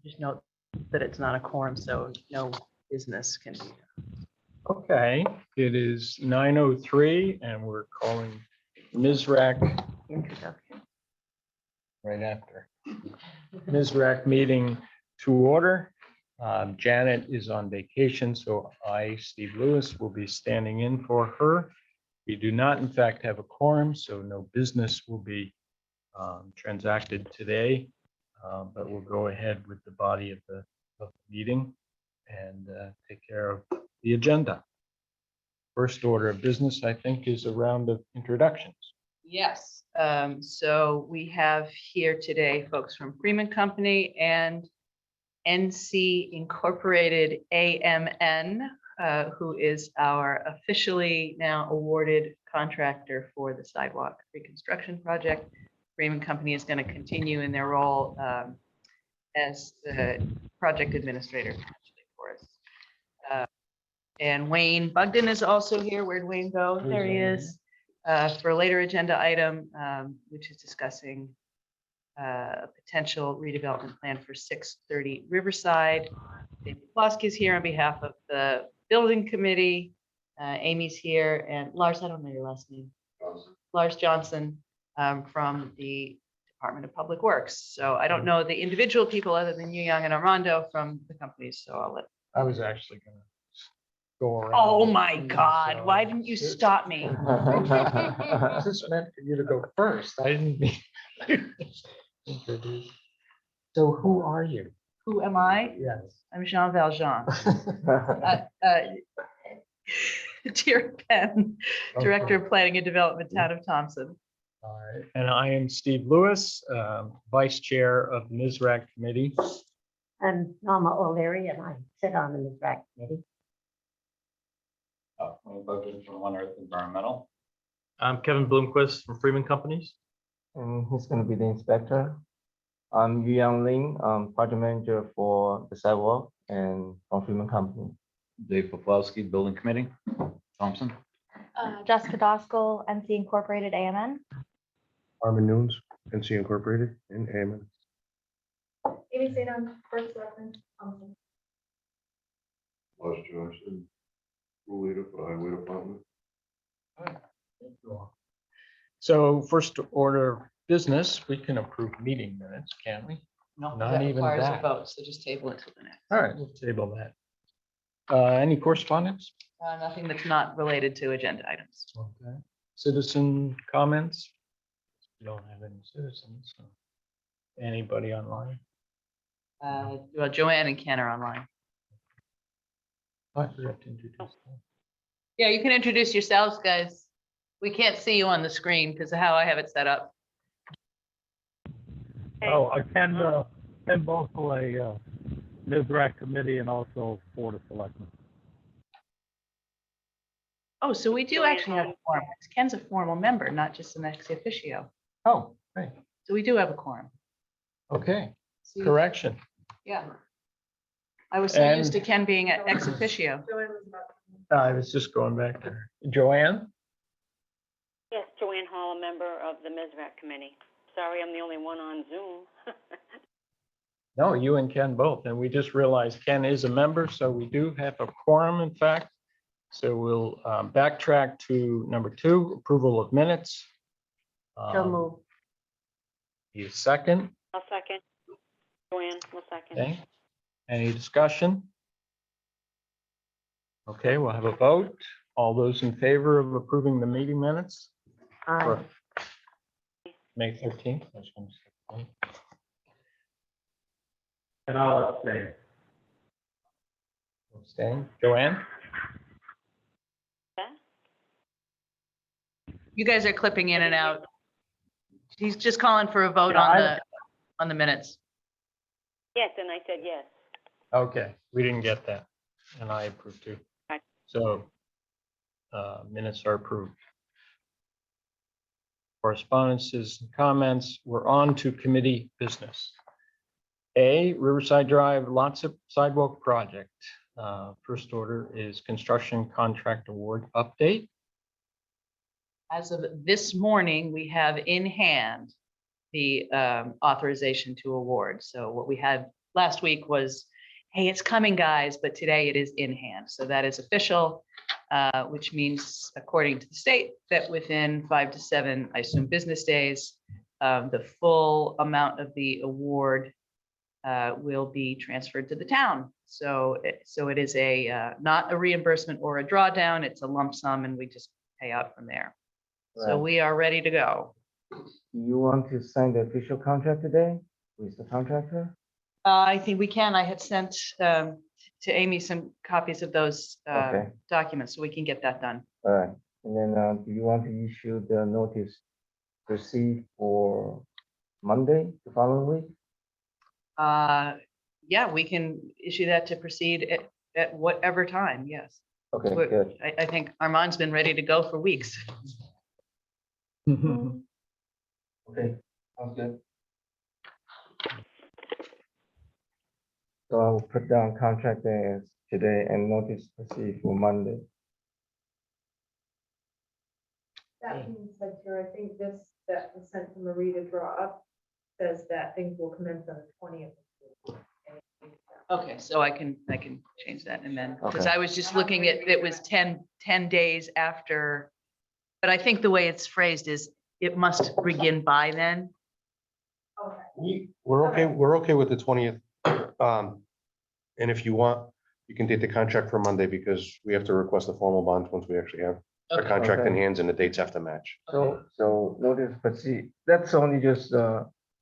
Just note that it's not a quorum, so no business can be done. Okay, it is 9:03 and we're calling MSRAC Introduction. right after. MSRAC meeting to order. Janet is on vacation, so I, Steve Lewis, will be standing in for her. We do not, in fact, have a quorum, so no business will be transacted today. But we'll go ahead with the body of the meeting and take care of the agenda. First order of business, I think, is a round of introductions. Yes, so we have here today folks from Freeman Company and NC Incorporated AMN, who is our officially now awarded contractor for the sidewalk reconstruction project. Freeman Company is going to continue in their role as the project administrator for us. And Wayne Bugden is also here. Where'd Wayne go? There he is. For a later agenda item, which is discussing a potential redevelopment plan for 630 Riverside. David Plosk is here on behalf of the building committee. Amy's here, and Lars, I don't know your last name. Lars Johnson from the Department of Public Works. So I don't know the individual people other than you, Young and Armando from the companies. So I'll let. I was actually going to go around. Oh my God! Why didn't you stop me? This is meant for you to go first. I didn't mean to introduce. So who are you? Who am I? Yes. I'm Jean Valjean. Dear Penn, Director of Planning and Development, Town of Thompson. All right. And I am Steve Lewis, Vice Chair of the MSRAC Committee. I'm Norma O'Leary, and I sit on the MSRAC committee. From One Earth Environmental. I'm Kevin Bloomquist from Freeman Companies. And he's going to be the inspector. I'm Yuan Ling, project manager for the sidewalk and from Freeman Company. Dave Poplawski, Building Committee, Thompson. Jessica Doskell, NC Incorporated AMN. Armin Nunes, NC Incorporated, and Amen. Amy Sadon, First Selectman, Thompson. Lars Johnson, school leader for Highway Department. So first order of business, we can approve meeting minutes, can't we? No, Not that even requires a that. vote, so just table it till the next. All right, we'll table that. Any correspondence? Nothing that's not related to agenda items. Okay. Citizen comments? We don't have any citizens. So. Anybody online? Well, Joanne and Ken are online. I forgot to introduce them. Yeah, you can introduce yourselves, guys. We can't see you on the screen because of how I have it set up. Oh, I can both for a MSRAC committee and also Board of Selectmen. Oh, so we do actually have a quorum. Ken's a formal member, not just an ex officio. Oh, right. So we do have a quorum. Okay. See? Correction. Yeah. I was so used to Ken being an ex officio. I was just going back there. Joanne? Yes, Joanne Hall, a member of the MSRAC committee. Sorry, I'm the only one on Zoom. No, you and Ken both. And we just realized Ken is a member, so we do have a quorum, in fact. So we'll backtrack to number 2, approval of minutes. So move. Need a second? I'll second. Joanne will second. Okay. Any discussion? Okay, we'll have a vote. All those in favor of approving the meeting minutes? for May 13th? I just want to say. And I'll abstain. Abstain. Joanne? You guys are clipping in and out. He's just calling for a vote on the minutes. Yes, and I said yes. Okay, we didn't get that, and I approve too. Right. So minutes are approved. Correspondences and comments. We're on to committee business. A, Riverside Drive lots of sidewalk project. First order is construction contract award update. As of this morning, we have in hand the authorization to award. So what we had last week was, hey, it's coming, guys, but today it is in hand. So that is official, which means, according to the state, that within 5 to 7, I assume, business days, the full amount of the award will be transferred to the town. So it is not a reimbursement or a drawdown, it's a lump sum, and we just pay out from there. So Right. we are ready to go. You want to sign the official contract today with the contractor? I think we can. I had sent to Amy some copies of those Okay. documents, so we can get that done. All right, and then, do you want to issue the notice proceed for Monday, the following week? Yeah, we can issue that to proceed at whatever time, yes. Okay, But good. I think Armand's been ready to go for weeks. Okay, sounds good. So I will put down contract as today and notice proceed for Monday. That being said, Chair, I think this that was sent to Marie to draw up says that things will commence on the 20th. Okay, so I can change that and then, because Okay. I was just looking at, it was 10 days after. But I think the way it's phrased is it must begin by then. We're okay with the 20th. And if you want, you can take the contract for Monday because we have to request the formal bonds once we actually have a Okay. contract in Okay. hands and the dates have to match. So notice proceed, that's only just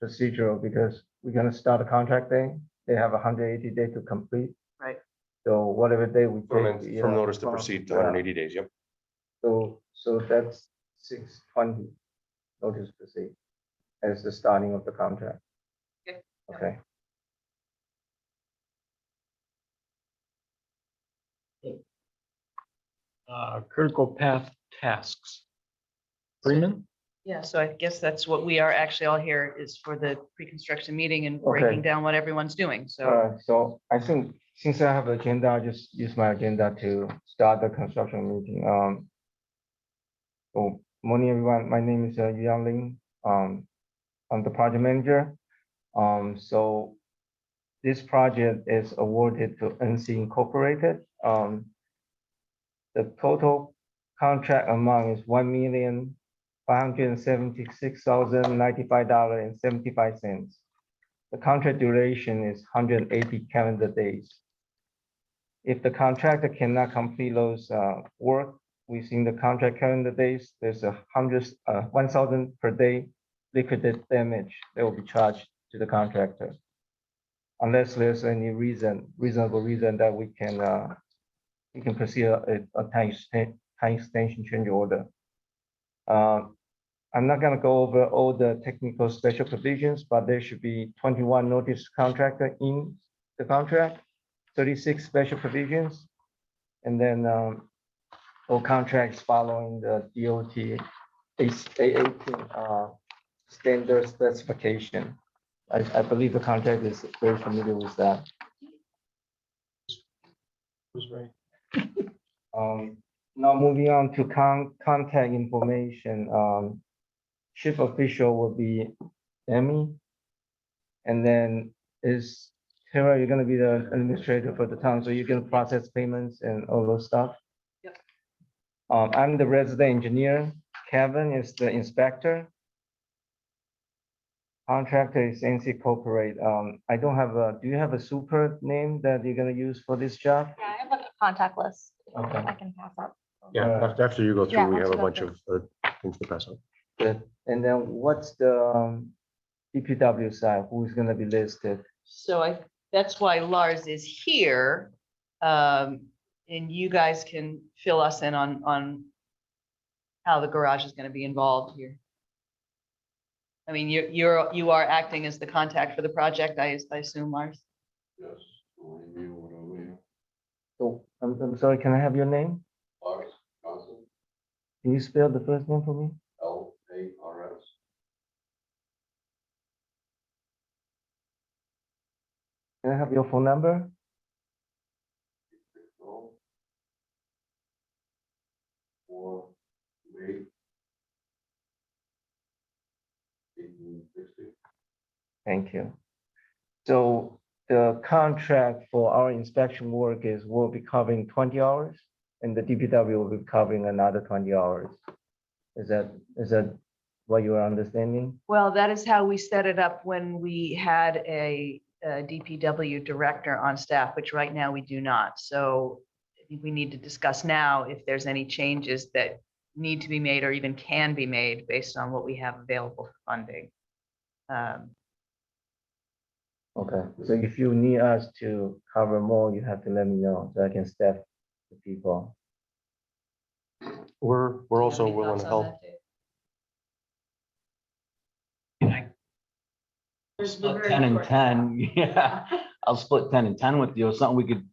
procedural because we're gonna start a contract day. They have 180 days to complete. Right. So whatever day we take. you From know, notice to from- proceed to yeah. 180 days, yep. So that's 6/20 notice proceed as the starting of the contract. Okay. Okay. Critical path tasks. Freeman? Yeah, so I guess that's what we are actually all here is for the pre-construction meeting and Okay. breaking down what everyone's doing. So So I think since I have agenda, I'll just use my agenda to start the construction meeting. So morning, everyone. My name is Yang Ling. I'm the project manager. So this project is awarded to NC Incorporated. The total contract amount is $1,576,095.75. The contract duration is 180 calendar days. If the contractor cannot complete those work within the contract calendar days, there's 1,000 per day liquidated damage that will be charged to the contractor. Unless there's any reasonable reason that we can proceed a time extension change order. I'm not gonna go over all the technical special provisions, but there should be 21 notice contractor in the contract, 36 special provisions, and then all contracts following the DOT A18 standard specification. I believe the contract is very familiar with that. Who's right? Now moving on to contact information. Chief official will be Emmy. And then is Tara, you're gonna be the administrator for the town, so you can process payments and all those stuff? Yep. I'm the resident engineer. Kevin is the inspector. Contractor is NC Corporate. I don't have do you have a super name that you're gonna use for this job? Yeah, I have like a contact list. Okay. I can pass up. Yeah, after you go Yeah, through, we once have a you go bunch through. of things to pass on. Good. And then what's the DPW side? Who is gonna be listed? So that's why Lars is here. And you guys can fill us in on how the garage is going to be involved here. I mean, you are acting as the contact for the project, I assume, Lars? Yes. So I'm sorry, can I have your name? Can you spell the first name for me? LARS. Can I have your phone number? Thank you. So the contract for our inspection work will be covering 20 hours and the DPW will be covering another 20 hours. Is that what you are understanding? Well, that is how we set it up when we had a DPW director on staff, which right now we do not. So I think we need to discuss now if there's any changes that need to be made or even can be made based on what we have available for funding. Okay, so if you need us to cover more, you have to let me know so I can staff the people. We're also willing to help. Split 10 and 10, yeah. I'll split 10 and 10 with you, or something we could,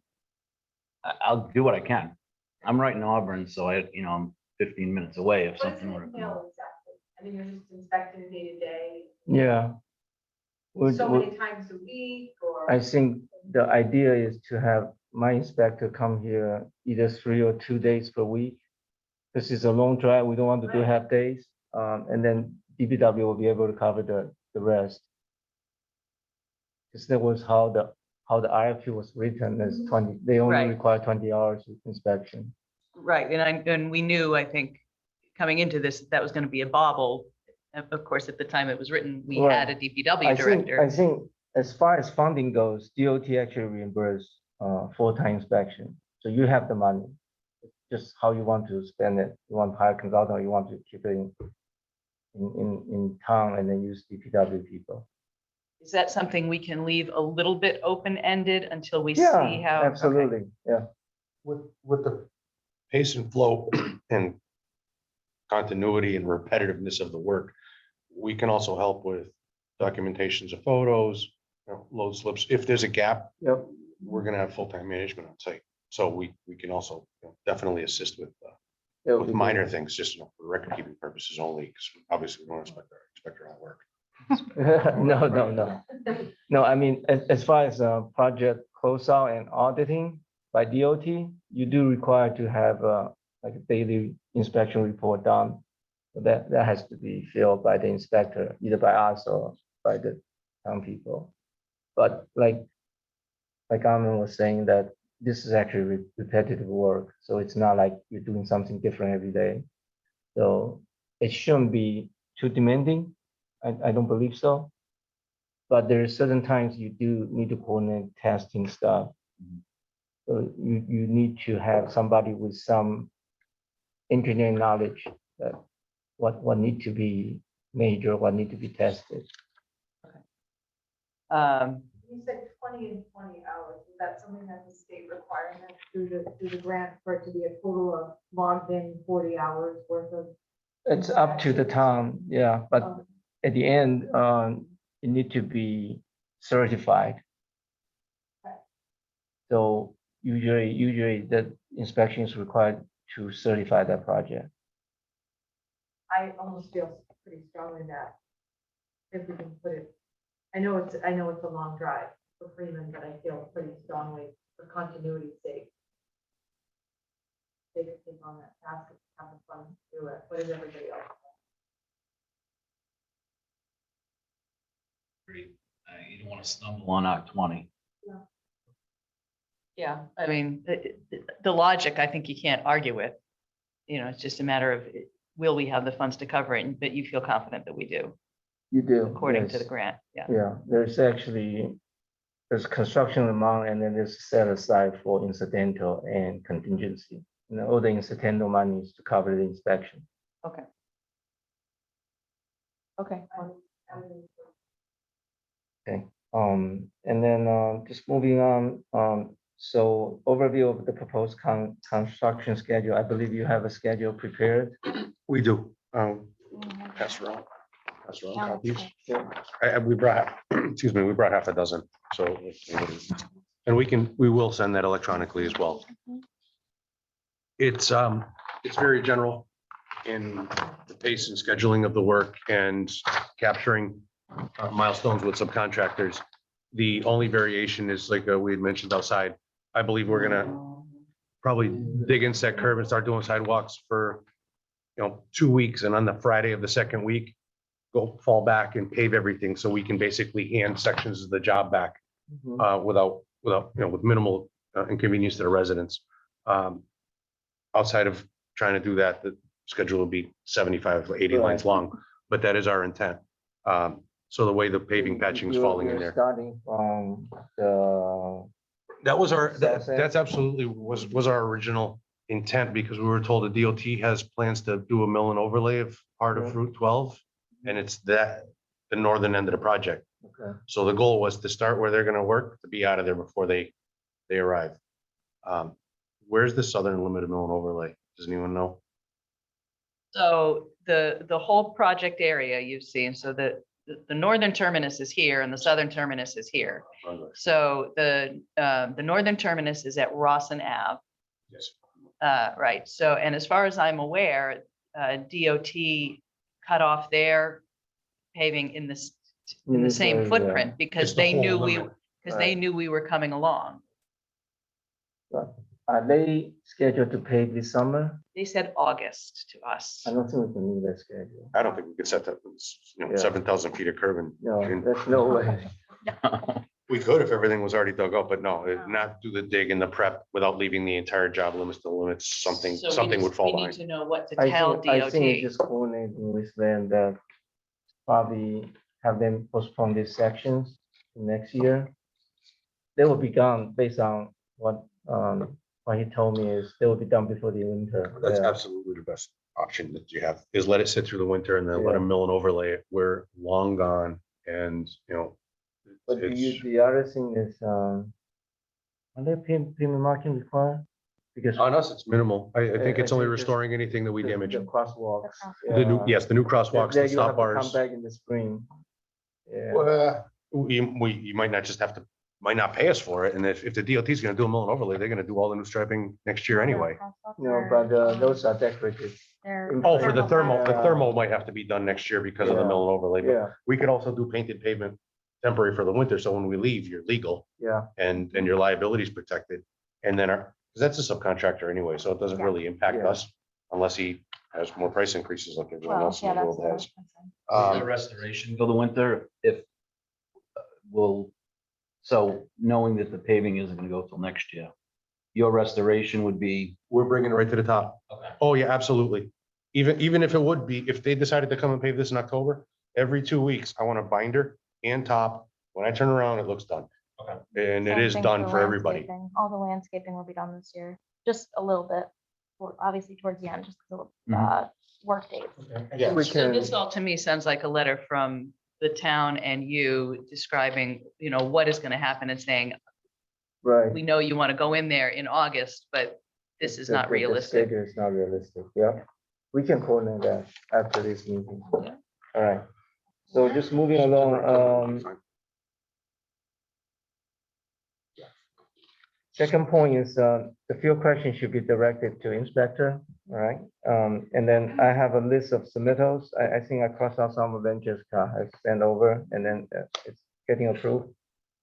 I'll do what I can. I'm right in Auburn, so I'm 15 minutes away if What does it something were to come up. entail exactly? I mean, you're just inspecting day to day, Yeah. so many times a week or? I think the idea is to have my inspector come here either 3 or 2 days per week. This is a long drive. We don't want to do Right. half days. And then DPW will be able to cover the rest. Because that was how the RFP was written as 20, they only Right. require 20 hours of inspection. Right, and we knew, I think, coming into this, that was going to be a bobble. Of course, at the time it was written, we had a DPW I director. think as far as funding goes, DOT actually reimburse full-time inspection. So you have the money. It's just how you want to spend it. You want to hire consultant, or you want to keep it in town and then use DPW people. Is that something we can leave a little bit open-ended until we see Yeah, how? okay. absolutely. Yeah. With the pace and flow and continuity and repetitiveness of the work, we can also help with documentations of photos, load slips. If there's a gap, Yep. we're gonna have full-time management on site. So we can also definitely assist with It'll be minor things, just for record keeping purposes only, because obviously we don't expect our own work. good. No. No, I mean, as far as project closeout and auditing by DOT, you do require to have like a daily inspection report done. So that has to be filled by the inspector, either by us or by the town people. But like Armin was saying, that this is actually repetitive work, so it's not like you're doing something different every day. So it shouldn't be too demanding. I don't believe so. But there are certain times you do need to coordinate testing stuff. So you need to have somebody with some engineering knowledge that what need to be major, what need to be tested. You said 20 and 20 hours. Is that something that's a state requirement through the grant for it to be a total of logged in 40 hours worth of? It's up to the town, yeah, but um, at the end, it need to be certified. Okay. So usually the inspection is required to certify that project. I almost feel pretty strongly that if we can put it, I know it's a long drive for Freeman, but I feel pretty strongly for continuity's sake. They could take on that task of having fun to do it. What is everybody else? You don't want to stumble on Act 20. Yeah, I mean, the logic, I think you can't argue with. It's just a matter of, will we have the funds to cover it? But you feel confident that we do, You do. according to yes. the grant, yeah. Yeah, there's construction amount and then there's set aside for incidental and contingency. All the incidental money is to cover the inspection. Okay. Okay. And then just moving on, so overview of the proposed construction schedule. I believe you have a schedule prepared. We do. Pass around copies. We brought, excuse me, we brought half a dozen, so. And we will send that electronically as well. It's very general in the pace and scheduling of the work and capturing milestones with subcontractors. The only variation is like we had mentioned outside. I believe we're gonna probably dig into that curb and start doing sidewalks for 2 weeks, and on the Friday of the second week, go fall back and pave everything so we can basically hand sections of the job back without, with minimal inconvenience to the residents. Outside of trying to do that, the schedule will be 75 or 80 lines long, but that is our intent. So the way the paving patching is falling in there. Starting from the, That was our, Sunset. that's absolutely was our original intent, because we were told the DOT has plans to do a mill and overlay of part of Yeah. Route 12. And it's the northern end of the project. okay. So the goal was to start where they're gonna work, to be out of there before they arrive. Where's the southern limit of mill and overlay? Does anyone know? So the whole project area you've seen, so the northern terminus is here and the southern terminus is here. So the northern terminus is at Rawson Ave. Yes. Right, so, and as far as I'm aware, DOT cut off their paving in this, in the This same area. footprint, because It's the they knew whole we, limit. because they knew we were coming along. Are they scheduled to pave this summer? They said August to us. I don't think we can meet that schedule. I don't think we could set that, Yeah. 7,000 feet of curb and No, there's no way. we could if everything was already dug up, but no, not do the dig and the prep without leaving the entire job limits to limits, something So we would just- fall we need behind. to know what to I tell think it's DOT. just coordinating with them that probably have them postpone these sections next year. They will be done based on what he told me is they will be done before the winter. That's Yeah. absolutely the best option that you have, is let it sit through the winter and then let Yeah. them mill and overlay it. We're long gone and, But it's, the other thing is, are there premium marking required? Because on us, it's minimal. I think it's I only think just restoring anything that we the damage. crosswalks. The new, yeah. yes, the new crosswalks, There the you have stop to come bars. back in the spring. Yeah, You might not just have to, might not pay us for it. And if the DOT is gonna do a mill and overlay, they're gonna do all the new striping next year anyway. no, but those are decorative. Oh, for the thermal, the Yeah. thermal might have to be done next year because of the Yeah. mill and overlay, but Yeah, we could also do painted pavement temporary for the winter, so when we leave, you're legal yeah, and your liability is protected. And then because that's a subcontractor anyway, so it doesn't Yeah. really impact Yeah. us unless he has more price increases like everyone Well, else in yeah, the that's. world has. The Um, restoration for the winter, if so knowing that the paving isn't gonna go till next year, your restoration would be. We're bringing it right to the top. Okay. Oh, yeah, absolutely. Even if it would be, if they decided to come and pave this in October, every 2 weeks, I want a binder and top. When I turn around, it looks done. Okay. And it Same is thing done for everybody. landscaping. All the landscaping will be done this year, just a little bit, obviously towards the end, just because of work dates. Yeah. we So can, this all to me sounds like a letter from the town and you describing, what is gonna happen and saying, right. we know you want to go in there in August, but this is not The realistic. schedule is not realistic, yeah. We can coordinate that after this meeting. Yeah. All right. So just moving along, second point is, the field question should be directed to inspector, all right? And then I have a list of submittals. I think I crossed out some of them, Jessica has sent over, and then it's getting approved.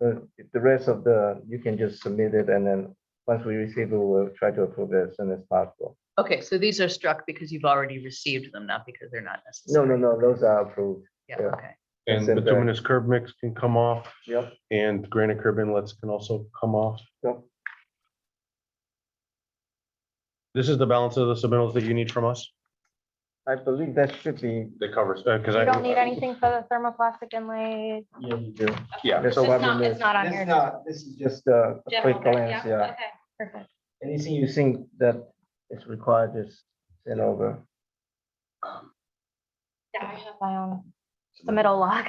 The rest of you can just submit it, and then once we receive it, we'll try to approve it as soon as possible. Okay, so these are struck because you've already received them, not because they're not No, necessary. no, those are approved. Yeah, yeah. okay. And That's it, bituminous curb mix can come off Yep, and granite curb inlets can also come off. yep. This is the balance of the submittals that you need from us. I believe that should be, That covers, because You I. don't need anything for the thermoplastic inlay. yeah, you do. Yeah. That's It's what we not, it's missed. not on It's here. not, this is just a quick glance, yeah. Okay, perfect. Anything you think that is required, just send over. Yeah, I have my own submittal log.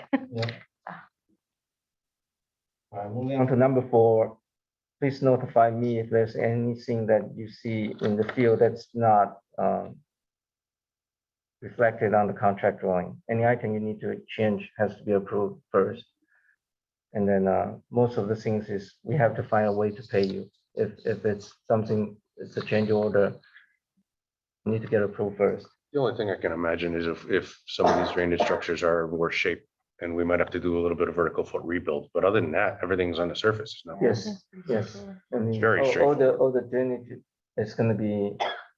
All right, moving on to number 4. Please notify me if there's anything that you see in the field that's not reflected on the contract drawing. Any item you need to change has to be approved first. And then most of the things is we have to find a way to pay you. If it's something, it's a change order, you need to get approved first. The only thing I can imagine is if some of these drainage structures are in worse shape and we might have to do a little bit of vertical foot rebuild, but other than that, everything's on the surface. No. Yes, yes. I mean, very all the drainage is gonna be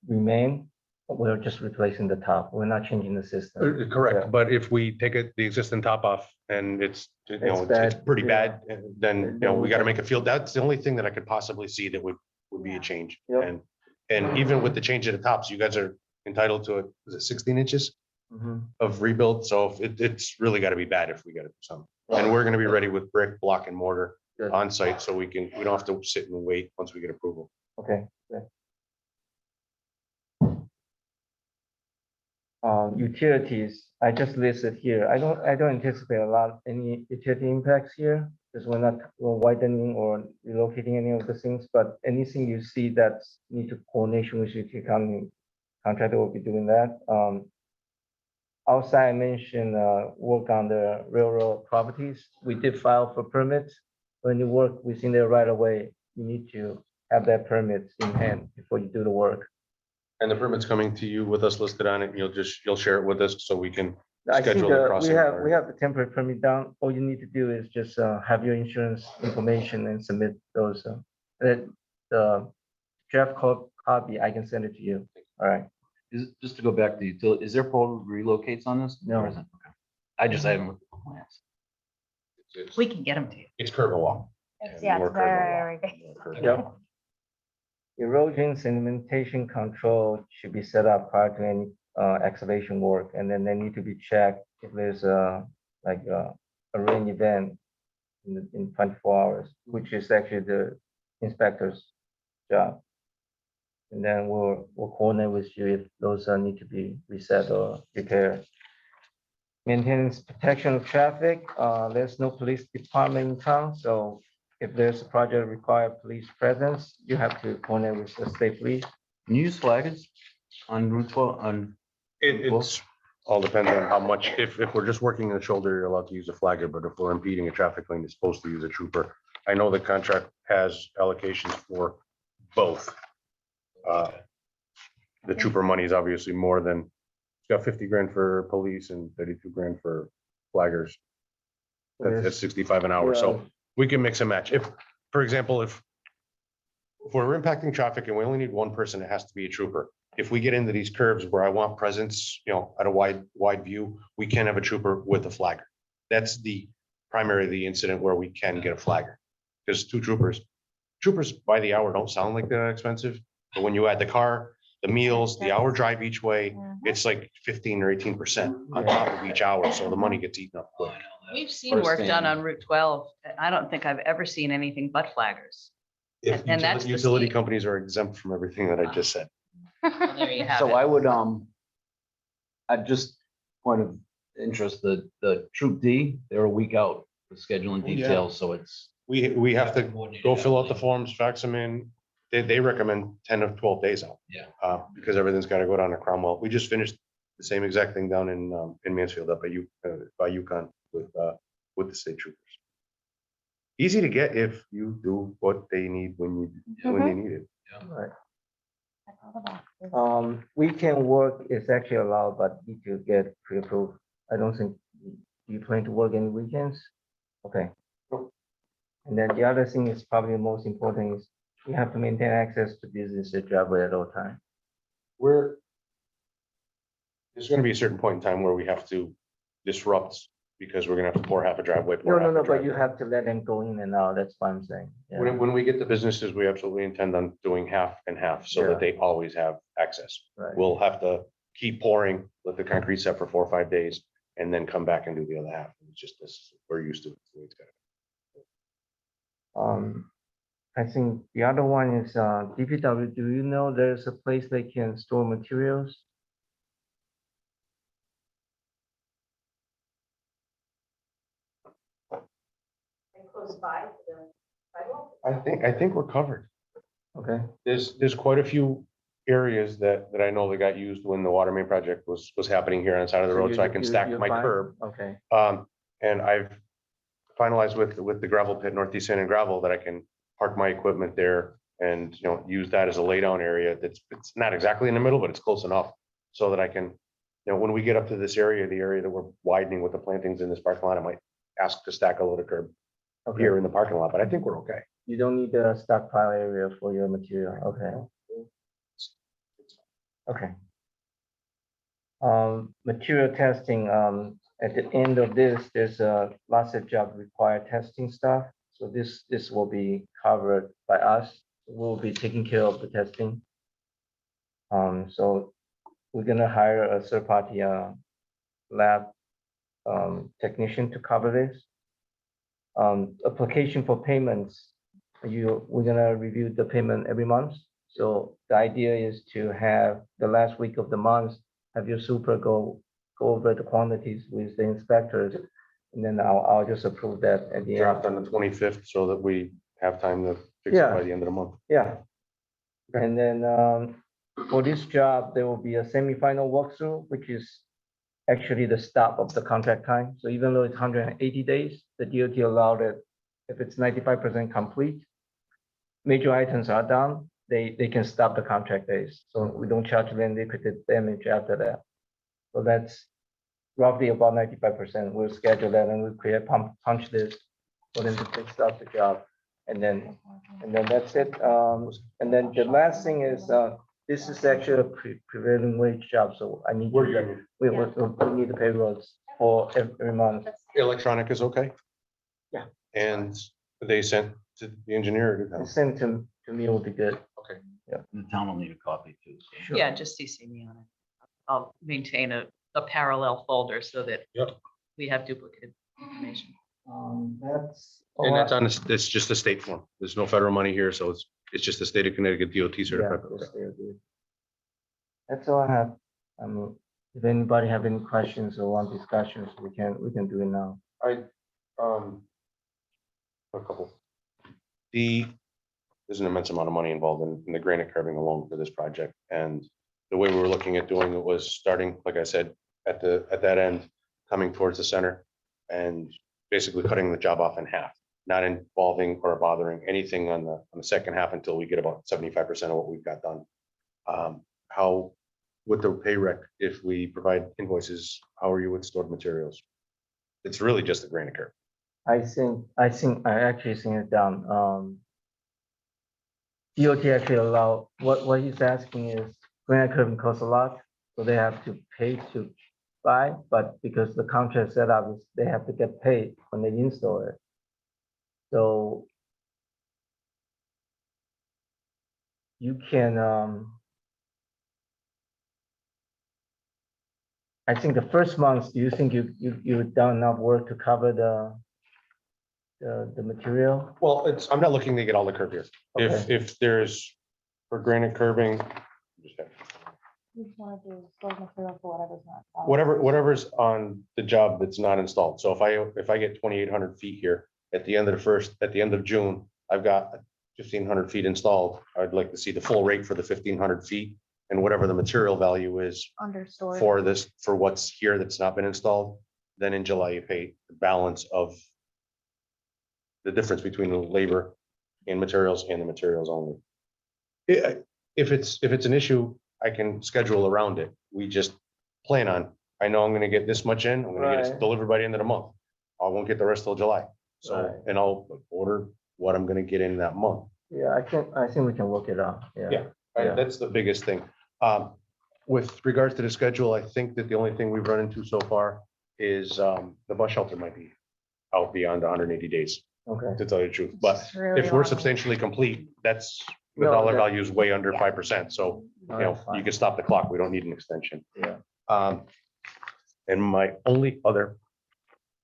remain. We're just replacing the top. We're not changing the system. Yeah. Correct, but if we take the existing top off and it's, It's it's bad, pretty yeah. bad, then, we gotta make a field. That's the only thing that I could possibly see that would be a change. Yep. And even with the change of the tops, you guys are entitled to is it 16 inches Mhm. of rebuild? So if it's really gotta be bad if we gotta do something. And we're gonna be ready with brick, block and mortar Good. on site, so we don't have to sit and wait once we get approval. Okay. Good. Utilities, I just listed here. I don't anticipate any utility impacts here, because we're widening or relocating any of the things, but anything you see that's need to coordination with utility company, contractor will be doing that. Outside, I mentioned, work on the railroad properties. We did file for permits. When you work within the right of way, you need to have that permit in hand before you do the work. And the permit's coming to you with us listed on it, and you'll share it with us so we can I see schedule the we crossing. have the temporary permit down. All you need to do is just have your insurance information and submit those. The draft copy, I can send it to you. All right. Just to go back to utility, is there pole relocates on this? No. Or isn't? Okay. I just haven't looked at the plans. We can get them to you. It's curb and walk. Yeah, More it's curb and very, walk. very. More curb and Yep. walk. Erosion sedimentation control should be set up prior to any excavation work, and then they need to be checked if there's a rain event in 24 hours, which is actually the inspector's job. And then we'll coordinate with you if those need to be reset or repaired. Maintenance protection of traffic, there's no police department in town, so if there's a project require police presence, you have to coordinate with the state police. Can you use flaggers on Route 12 on? It's all depends on how much, if we're just working in the shoulder, you're allowed to use a flagger, but if we're impeding a traffic lane, it's supposed to use a trooper. I know the contract has allocations for both. The trooper money is obviously more than, it's got 50 grand for police and 32 grand for flaggers. That's 65 an hour, so we can mix and match. If, for example, if we're impacting traffic and we only need one person, it has to be a trooper. If we get into these curves where I want presence, at a wide view, we can have a trooper with a flagger. That's the the incident where we can get a flagger. Because two troopers by the hour don't sound like they're expensive, but when you add the car, the meals, the hour drive each way, it's like 15 or 18% on top of each hour, so the money gets eaten up quick. We've seen work done on Route 12. And I don't think I've ever seen anything but flaggers. If And that's the utility speed. companies are exempt from everything that I just said. Well, there you have So it. I would, I just point of interest, the Troop D, they're a week out for scheduling Yeah. details, so it's. We have to go fill out the forms, fax them in. They recommend 10 of 12 days out. Yeah. Because everything's got to go down to Cromwell. We just finished the same exact thing down in Mansfield up by Yukon with the state troopers. Easy to get if you do what they need when they need it. Right. Weekend work is actually allowed, but need to get pre-approved. I don't think, you plan to work any weekends? Okay. And then the other thing is probably the most important is you have to maintain access to business driveway at all times. There's going to be a certain point in time where we have to disrupt because we're going to have to pour half a driveway. But you have to let them go in and out. That's what I'm saying. Yeah. When we get to businesses, we absolutely intend on doing half and half so Yeah. that they always have access. Right. We'll have to keep pouring, let the concrete set for 4 or 5 days, and then come back and do the other half. It's just this, we're used to it. It's the way it's gotta be. I think the other one is DPW. Do you know there's a place they can store materials? Close by to the sidewalk? I think we're covered. Okay. There's quite a few areas that I know that got used when the water main project was happening here on the side of the road, so I can stack you're my fine? curb. Okay. And I've finalized with the gravel pit, Northeast Sand and Gravel, that I can park my equipment there and, use that as a laydown area. It's not exactly in the middle, but it's close enough so that I can, when we get up to this area, the area that we're widening with the plantings in this parking lot, I might ask to stack a load of curb Okay. here in the parking lot, but I think we're okay. You don't need a stockpile area for your material. Okay. Okay. Material testing, at the end of this, there's lots of job require testing stuff. So this will be covered by us. We'll be taking care of the testing. So we're gonna hire a third party lab technician to cover this. Application for payments, we're gonna review the payment every month. So the idea is to have the last week of the month, have your super go over the quantities with the inspectors. And then I'll just approve that at the end. Draft on the 25th so that we have time to fix it Yeah. by the end of the month. Yeah. Okay. And then for this job, there will be a semi-final walkthrough, which is actually the stop of the contract time. So even though it's 180 days, the DOT allowed it, if it's 95% complete, major items are done, they can stop the contract days. So we don't charge them liquidated damage after that. So that's roughly about 95%. We'll schedule that and we'll create punch list for them to fix up the job. And then that's it. And then the last thing is, this is actually a prevailing wage job, so I need We're to, good. we need the payrolls for every month. Electronic is okay? Yeah. And they sent to the engineer to them. Send to me will be good. Okay. The town will need a copy too. so. Sure. Yeah, just CC me on it. I'll maintain a parallel folder so that Yep. we have duplicate information. That's. And all that's I- on, it's just a state form. There's no federal money here, so it's just the state of Connecticut DOT Yeah, certified. yes, they are good. That's all I have. If anybody have any questions or want discussions, we can do it now. A couple. There's an immense amount of money involved in the granite curbing alone for this project. And the way we were looking at doing it was starting, like I said, at that end, coming towards the center and basically cutting the job off in half, not involving or bothering anything on the second half until we get about 75% of what we've got done. How, with the pay rec, if we provide invoices, how are you with stored materials? It's really just the granite curb. I actually think it down. DOT actually allow, what he's asking is, granite curbing costs a lot, so they have to pay to buy, but because the contract set up is, they have to get paid when they install it. So you can, I think the first month, do you think you've done enough work to cover the material? Well, I'm not looking to get all the curb here. If there's for granite curbing, We just want to do stored material for whatever's not. whatever's on the job that's not installed. So if I get 2,800 feet here at the end of June, I've got 1,500 feet installed. I'd like to see the full rate for the 1,500 feet and whatever the material value is Under storage. for what's here that's not been installed. Then in July, you pay the balance of the difference between the labor and materials and the materials only. If it's an issue, I can schedule around it. We just plan on, I know I'm gonna get this much in, I'm gonna get it Right. delivered by the end of the month. I won't get the rest till July. So, Right. and I'll order what I'm gonna get in that month. Yeah, I think we can work it out, yeah. Yeah. Yeah. That's the biggest thing. With regards to the schedule, I think that the only thing we've run into so far is the bus shelter might be out beyond 180 days, Okay. to tell you the truth. But It's really if we're long. substantially complete, the No, dollar that- value is way under Yeah. 5%. So, No, you know, that's fine. you can stop the clock. We don't need an extension. Yeah. And my only other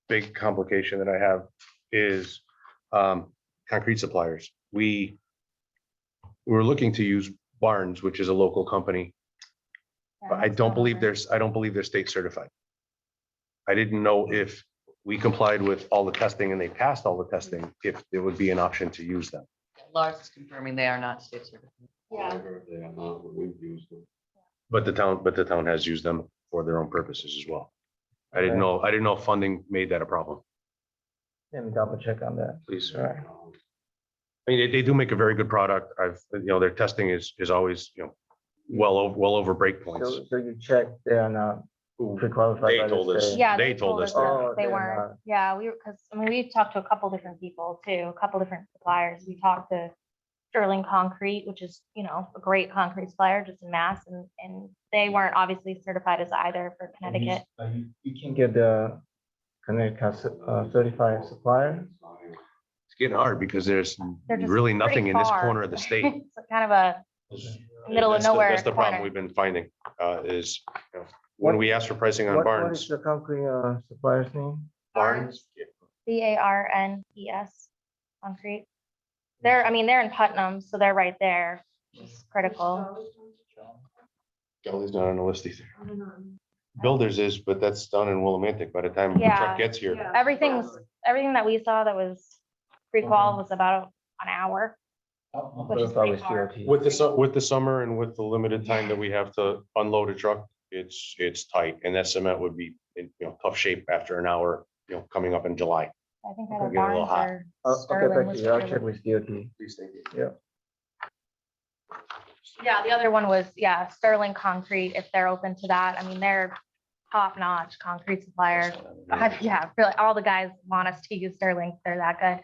big complication that I have is concrete suppliers. We're looking to use Barnes, which is a local company, Yeah, but I that's don't not believe over. they're state certified. I didn't know if we complied with all the testing and they passed all the testing, if there would be an option to use them. Lars is confirming they are not state certified. Yeah. But the town has used them for their own purposes as well. I didn't Okay. know funding made that a problem. Let me double check on that. Please. All right. I mean, they do make a very good product. Their testing is always, well over break points. So you check, they are not pre-qualified They by told the us. state? Yeah, They told us that that. Oh, they they're weren't. not. Yeah, because I mean, we've talked to a couple different people too, a couple different suppliers. We talked to Sterling Concrete, which is, a great concrete supplier just in Mass, and they weren't obviously certified as either for Connecticut. You can get the Connecticut certified supplier. It's getting hard because there's They're just really nothing pretty in this far. corner of the state. It's kind of a middle of That's the- nowhere That's the problem corner. we've been finding, is, you know, when we ask for pricing on What is barns, the concrete supplier's name? barns, BARNES, concrete. They're in Putnam, so they're right there. It's critical. Jolly's not on the list either. I don't know. Builders is, but that's done in Willimantic by the time the Yeah. truck gets here. Yeah. Everything that we saw that was pre-qual was about an hour. Which is pretty far. With the summer and with the limited time that we have to unload a truck, it's tight, and that cement would be in, tough shape after an hour, coming up in July. I think It'll other get a little barns hot. are. I'll get Sterling back was to you. I'll really- check with DOT. Please, thank you. Yeah. Yeah, the other one was, Sterling Concrete, if they're open to that. I mean, they're top-notch concrete supplier. Yeah, really, all the guys want us to use Sterling. They're that good.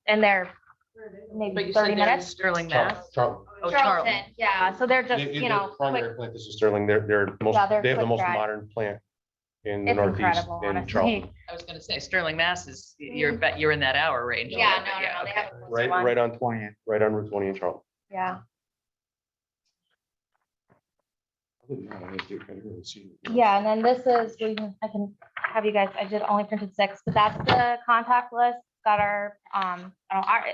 And they're But maybe you 30 said they're in minutes. Sterling, Mass? Charlton. Oh, Charlton. Charlton, yeah, so they're just, They- you know, the Primary quick. plant, this is Sterling, they're most, Yeah, they're they have the quick most dry. modern plant in the It's Northeast, incredible, in honestly. Charlton. I was gonna say Sterling, Mass is, you're in that hour range. a Yeah, little bit. no, they okay. have a closer Right, one. right on 20, right on Route 20 in Charlton. Yeah, Other than that, I didn't really see- yeah, and then this is, I can have you guys, I did only printed 6, but that's the contact list. Got our,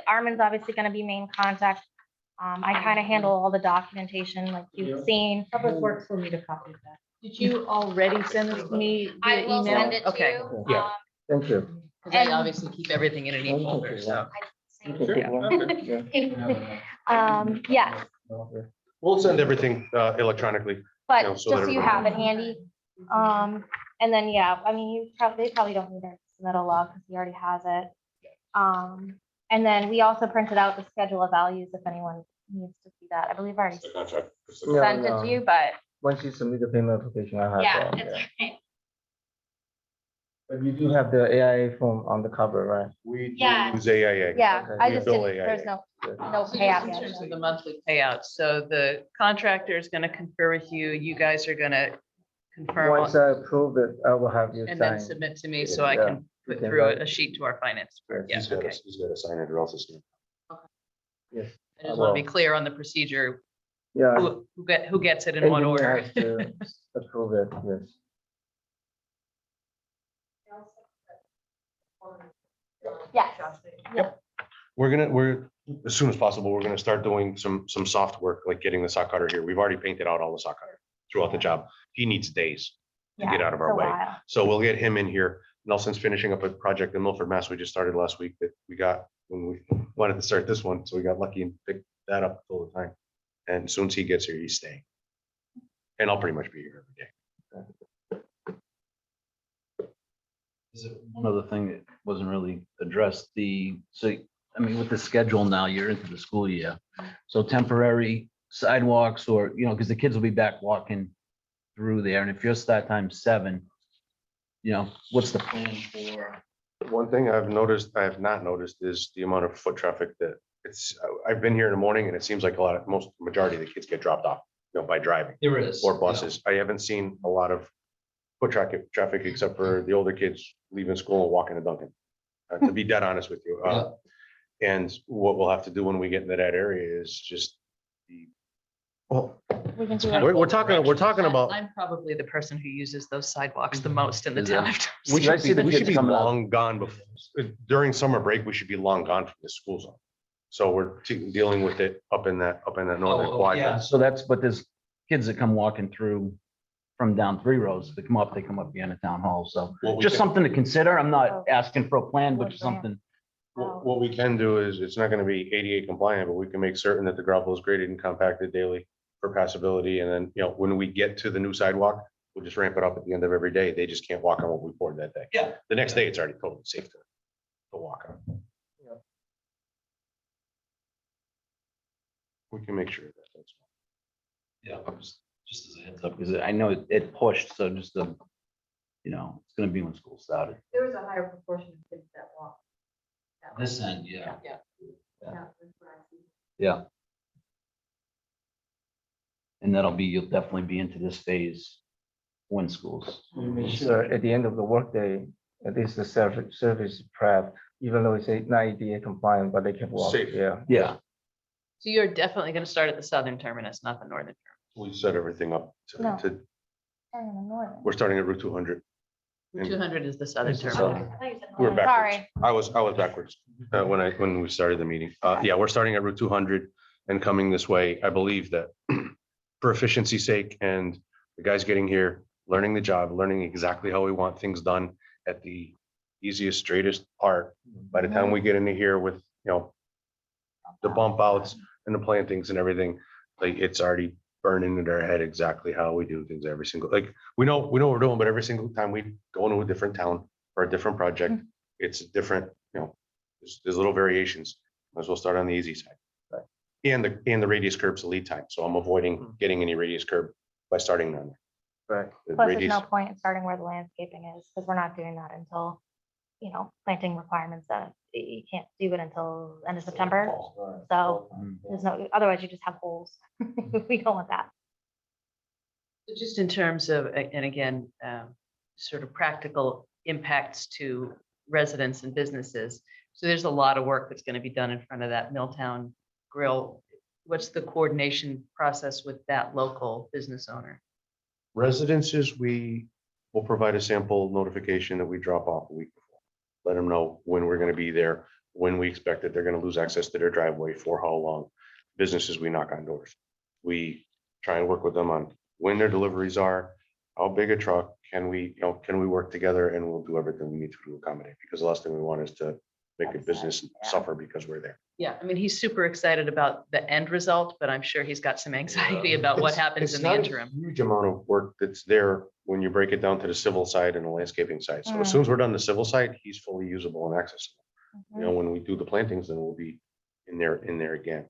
Armin's obviously gonna be main contact. I kind of handle all the documentation like you've seen. Public Works will need a copy of that. Did you already send this to me I via will email? send it to Okay, you. Yeah. Thank you. because I And- obviously keep everything in an e-folder, so. You can take one. Yeah. Yes, We'll send everything electronically. but Yeah, just so so that you everybody- have it handy. And then, I mean, they probably don't need our submittal log because he already has it. And then we also printed out the schedule of values if anyone needs to see that. I believe I already The contract. Yeah, sent it no. to you, but Once you submit the payment application, I have yeah, that. it's okay. But you do have the AIA form on the cover, right? We Yeah. use AIA. Yeah, Okay. I We just bill didn't, there's AIA. no So payout just in yet. terms so. of the monthly payouts, so the contractor is gonna confer with you, you guys are gonna confirm Once I approve it, I will have you and then sign. submit to me so I Yeah. can put Okay, through right. a sheet to our finance. Yeah, He's got okay. to sign it or else it's. Yes. I just want to be clear on the procedure, Yeah. who gets it in what engineer order. has to Approve it, yes. Yes. We're, as soon as possible, we're gonna start doing some soft work, like getting the sock cutter here. We've already painted out all the sock cutter throughout the job. He needs days to get Yeah, out of it's our a way. while. So we'll get him in here. Nelson's finishing up a project in Milford, Mass. We just started last week that we got when we wanted to start this one. So we got lucky and picked that up all the time. And as soon as he gets here, he's staying. And I'll pretty much be here every day. Is it one other thing that wasn't really addressed, I mean, with the schedule now, you're into the school year. So temporary sidewalks or, because the kids will be back walking through there. And if your start time's 7, what's the plan for? One thing I have not noticed is the amount of foot traffic that I've been here in the morning and it seems like majority of the kids get dropped off, by driving There is. or buses. I haven't seen a lot of foot traffic except for the older kids leaving school and walking to Dunkin'. To be dead honest with you. Yeah. And what we'll have to do when we get into that area is just well, We can do we're it. talking about. I'm probably the person who uses those sidewalks the most in the Is it? town. of We Thompson. I see the we should kids be coming out. long gone before, during summer break, we should be long gone from the school zone. So we're dealing with it up in that northern Oh, yeah. quadrant. So but there's kids that come walking through from down 3 rows. They come up behind the town hall. So What we just can- something to consider. I'm not asking for a plan, but just something. What we can do is, it's not gonna be ADA compliant, but we can make certain that the gravel is graded and compacted daily for passability. And then, when we get to the new sidewalk, we'll just ramp it up at the end of every day. They just can't walk on what we poured that day. Yeah. The next day, it's already totally safe to walk on. We can make sure that that's. Yeah, just as a heads up, because I know it pushed, so just it's gonna be when school started. There was a higher proportion of kids that walk. that way. This end, yeah. Yeah, that's what I see. Yeah. And you'll definitely be into this phase when schools. Make sure at the end of the workday, at least the service prep, even though it's a 90-day compliant, but they can walk, Safe. yeah. Yeah, So you're definitely gonna start at the southern terminus, not the northern. We set everything up No. to, Sorry, I'm in the northern. we're starting at Route 200. Route 200 is the southern It's the terminus. southern. I thought you said We're northern. backwards. Sorry. I was backwards when we started the meeting. Yeah, we're starting at Route 200 and coming this way. I believe that for efficiency's sake and the guys getting here, learning the job, learning exactly how we want things done at the easiest, straightest part. By the time we get into here with, the bump outs and the plantings and everything, like it's already burning into our head exactly how we do things every single, like, we know what we're doing, but every single time we go into a different town or a different project, it's different, there's little variations. Might as well start on the easy side. Right. And the radius curb's the lead time, so I'm avoiding getting any radius curb by starting on Right. the Plus, there's radius. no point in starting where the landscaping is, because we're not doing that until, planting requirements that you can't do it until end of September. So there's no, otherwise you just have holes. We don't want that. So just in terms of, and again, sort of practical impacts to residents and businesses. So there's a lot of work that's going to be done in front of that Milltown Grill. What's the coordination process with that local business owner? Residences, we will provide a sample notification that we drop off a week before. Let them know when we're gonna be there, when we expect that they're gonna lose access to their driveway, for how long. Businesses, we knock on doors. We try and work with them on when their deliveries are, how big a truck, can we work together, and we'll do everything we need to accommodate, because the last thing we want is to make a business suffer because we're there. Yeah, I mean, he's super excited about the end result, but I'm sure he's got some anxiety about what happens It's in the not a interim. Huge amount of work that's there when you break it down to the civil side and the landscaping side. So as soon as we're done the civil side, he's fully usable and accessible. When we do the plantings, then we'll be in there again.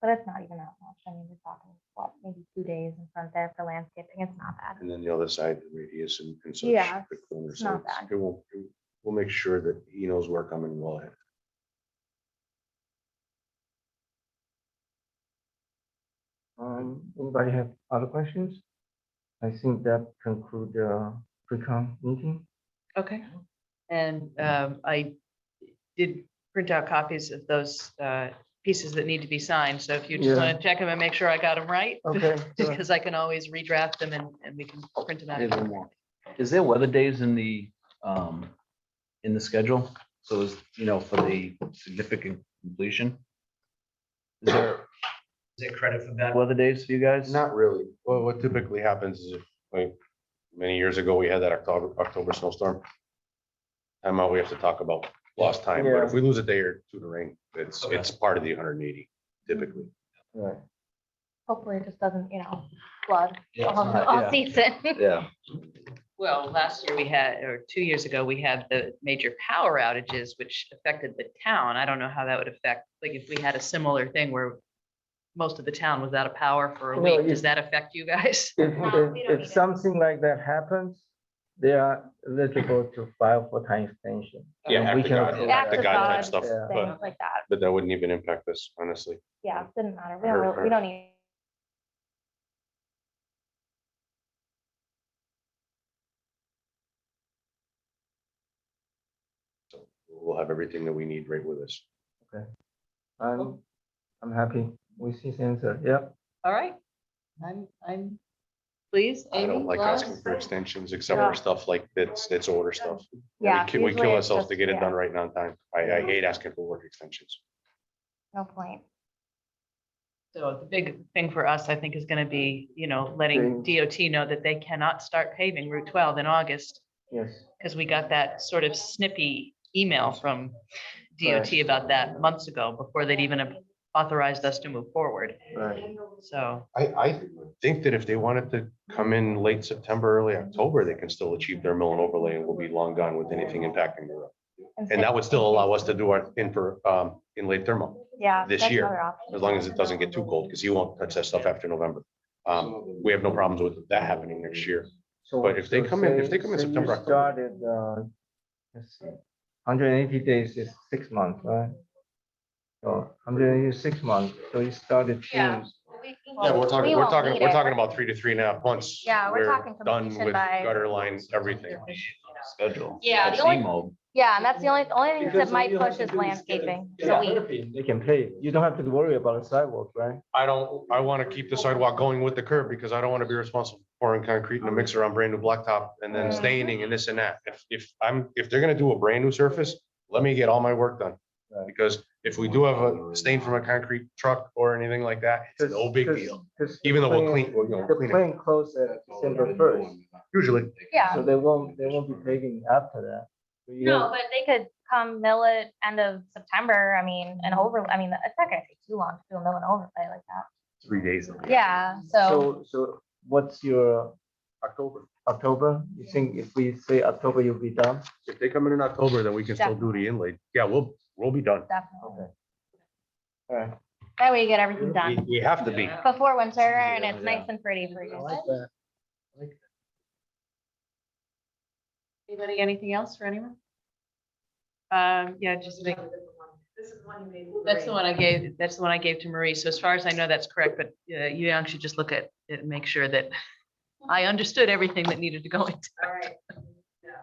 But it's not even that much. I mean, we're talking, what, maybe 2 days in front there for landscaping. It's not bad. And then the other side, the radius and such. Yeah, the corner, it's so not bad. We'll make sure that he knows we're coming well ahead. Anybody have other questions? I think that conclude the pre-con meeting. Okay. And I did print out copies of those pieces that need to be signed. So if you just Yeah. want to check them and make sure I got them right. Okay, Just sure. because I can always redraft them and we can print them out. is there weather days in the schedule? So for the significant completion? Is there credit for bad weather days for you guys? Not really. Well, what typically happens is, like, many years ago, we had that October snowstorm. Time out, we have to talk about lost time, but if we lose a day or two to rain, it's part of the 180 typically. Right. Hopefully it just doesn't, flood Yeah, it's all not- all yeah. season. Yeah. Well, last year we had, or 2 years ago, we had the major power outages, which affected the town. I don't know how that would affect, like if we had a similar thing where most of the town was out of power for a No, week, does if- that affect you guys? If, No, we don't need if it. something like that happens, they are eligible to file for time extension. Yeah, And act we of can God, approve act that. of God type God, stuff, yeah. but Things like that. that wouldn't even impact us, honestly. Yeah, it didn't matter. We don't need. So we'll have everything that we need right with us. I'm happy. We see answer. Yep. All right. I'm pleased. I don't Amy, like Lars? asking for extensions except Yeah. for stuff like that's order stuff. Yeah. We usually kill it's ourselves to just- get it yeah, done right and on time. I hate asking for work extensions. No point. So the big thing for us, I think, is going to be, letting DOT know that they cannot start paving Route 12 in August, Yes. because we got that sort of snippy email from DOT about that months ago, before they'd even have authorized us to move forward. Right. I think that if they wanted to come in late September, early October, they can still achieve their mill and overlay and we'll be long gone with anything impacting the road. And that would still allow us to do our in late thermal, Yeah. this that's year, another option. as long as it doesn't get too cold, because he won't touch that stuff after November. We have no problems with that happening next year. So. But if they so come in- if say- they come in say you September, October. Started, let's see, 180 days is 6 months, right? So 186 months, so you started Yeah. June. Yeah, we're talking, We we're won't talking, need we're it. talking about 3 to 3.5 months. Yeah, we're talking Done completion with by- gutter lines, everything. Schedule. Yeah, the That's only- emo. Yeah, and that's the only thing Because that might all you have push to is do get a- landscaping. get So a we, hairpin, they can pay. You don't have to worry about a sidewalk, right? I want to keep the sidewalk going with the curb because I don't want to be responsible for pouring concrete in a mixer on brand new blacktop and then Mhm. staining and this and that. If they're gonna do a brand new surface, let me get all my work done. Right. Because if we do have a stain from a concrete truck or anything like that, it's no big deal. Even though we'll clean, we'll The clean it. plan closed at December 1st, Usually, yeah, so they won't be paving after that. So you no, got- but they could come mill it end of September. I mean, and over, I mean, it's not gonna take too long to do a mill and overlay like that. 3 days. Yeah, so, So what's your October. October? You think if we say October, you'll be done? If they come in October, then we can still do the inlay. Yeah, we'll be done. definitely. Okay. All right. That way you get everything done We have to be. before winter and it's Yeah. nice and pretty for you. that. Anybody, anything else for anyone? Yeah, just make, This is one you made. that's the one I gave to Marie. So as far as I know, that's correct, but you young should just look at it and make sure that I understood everything that needed to go into. All right. Yeah.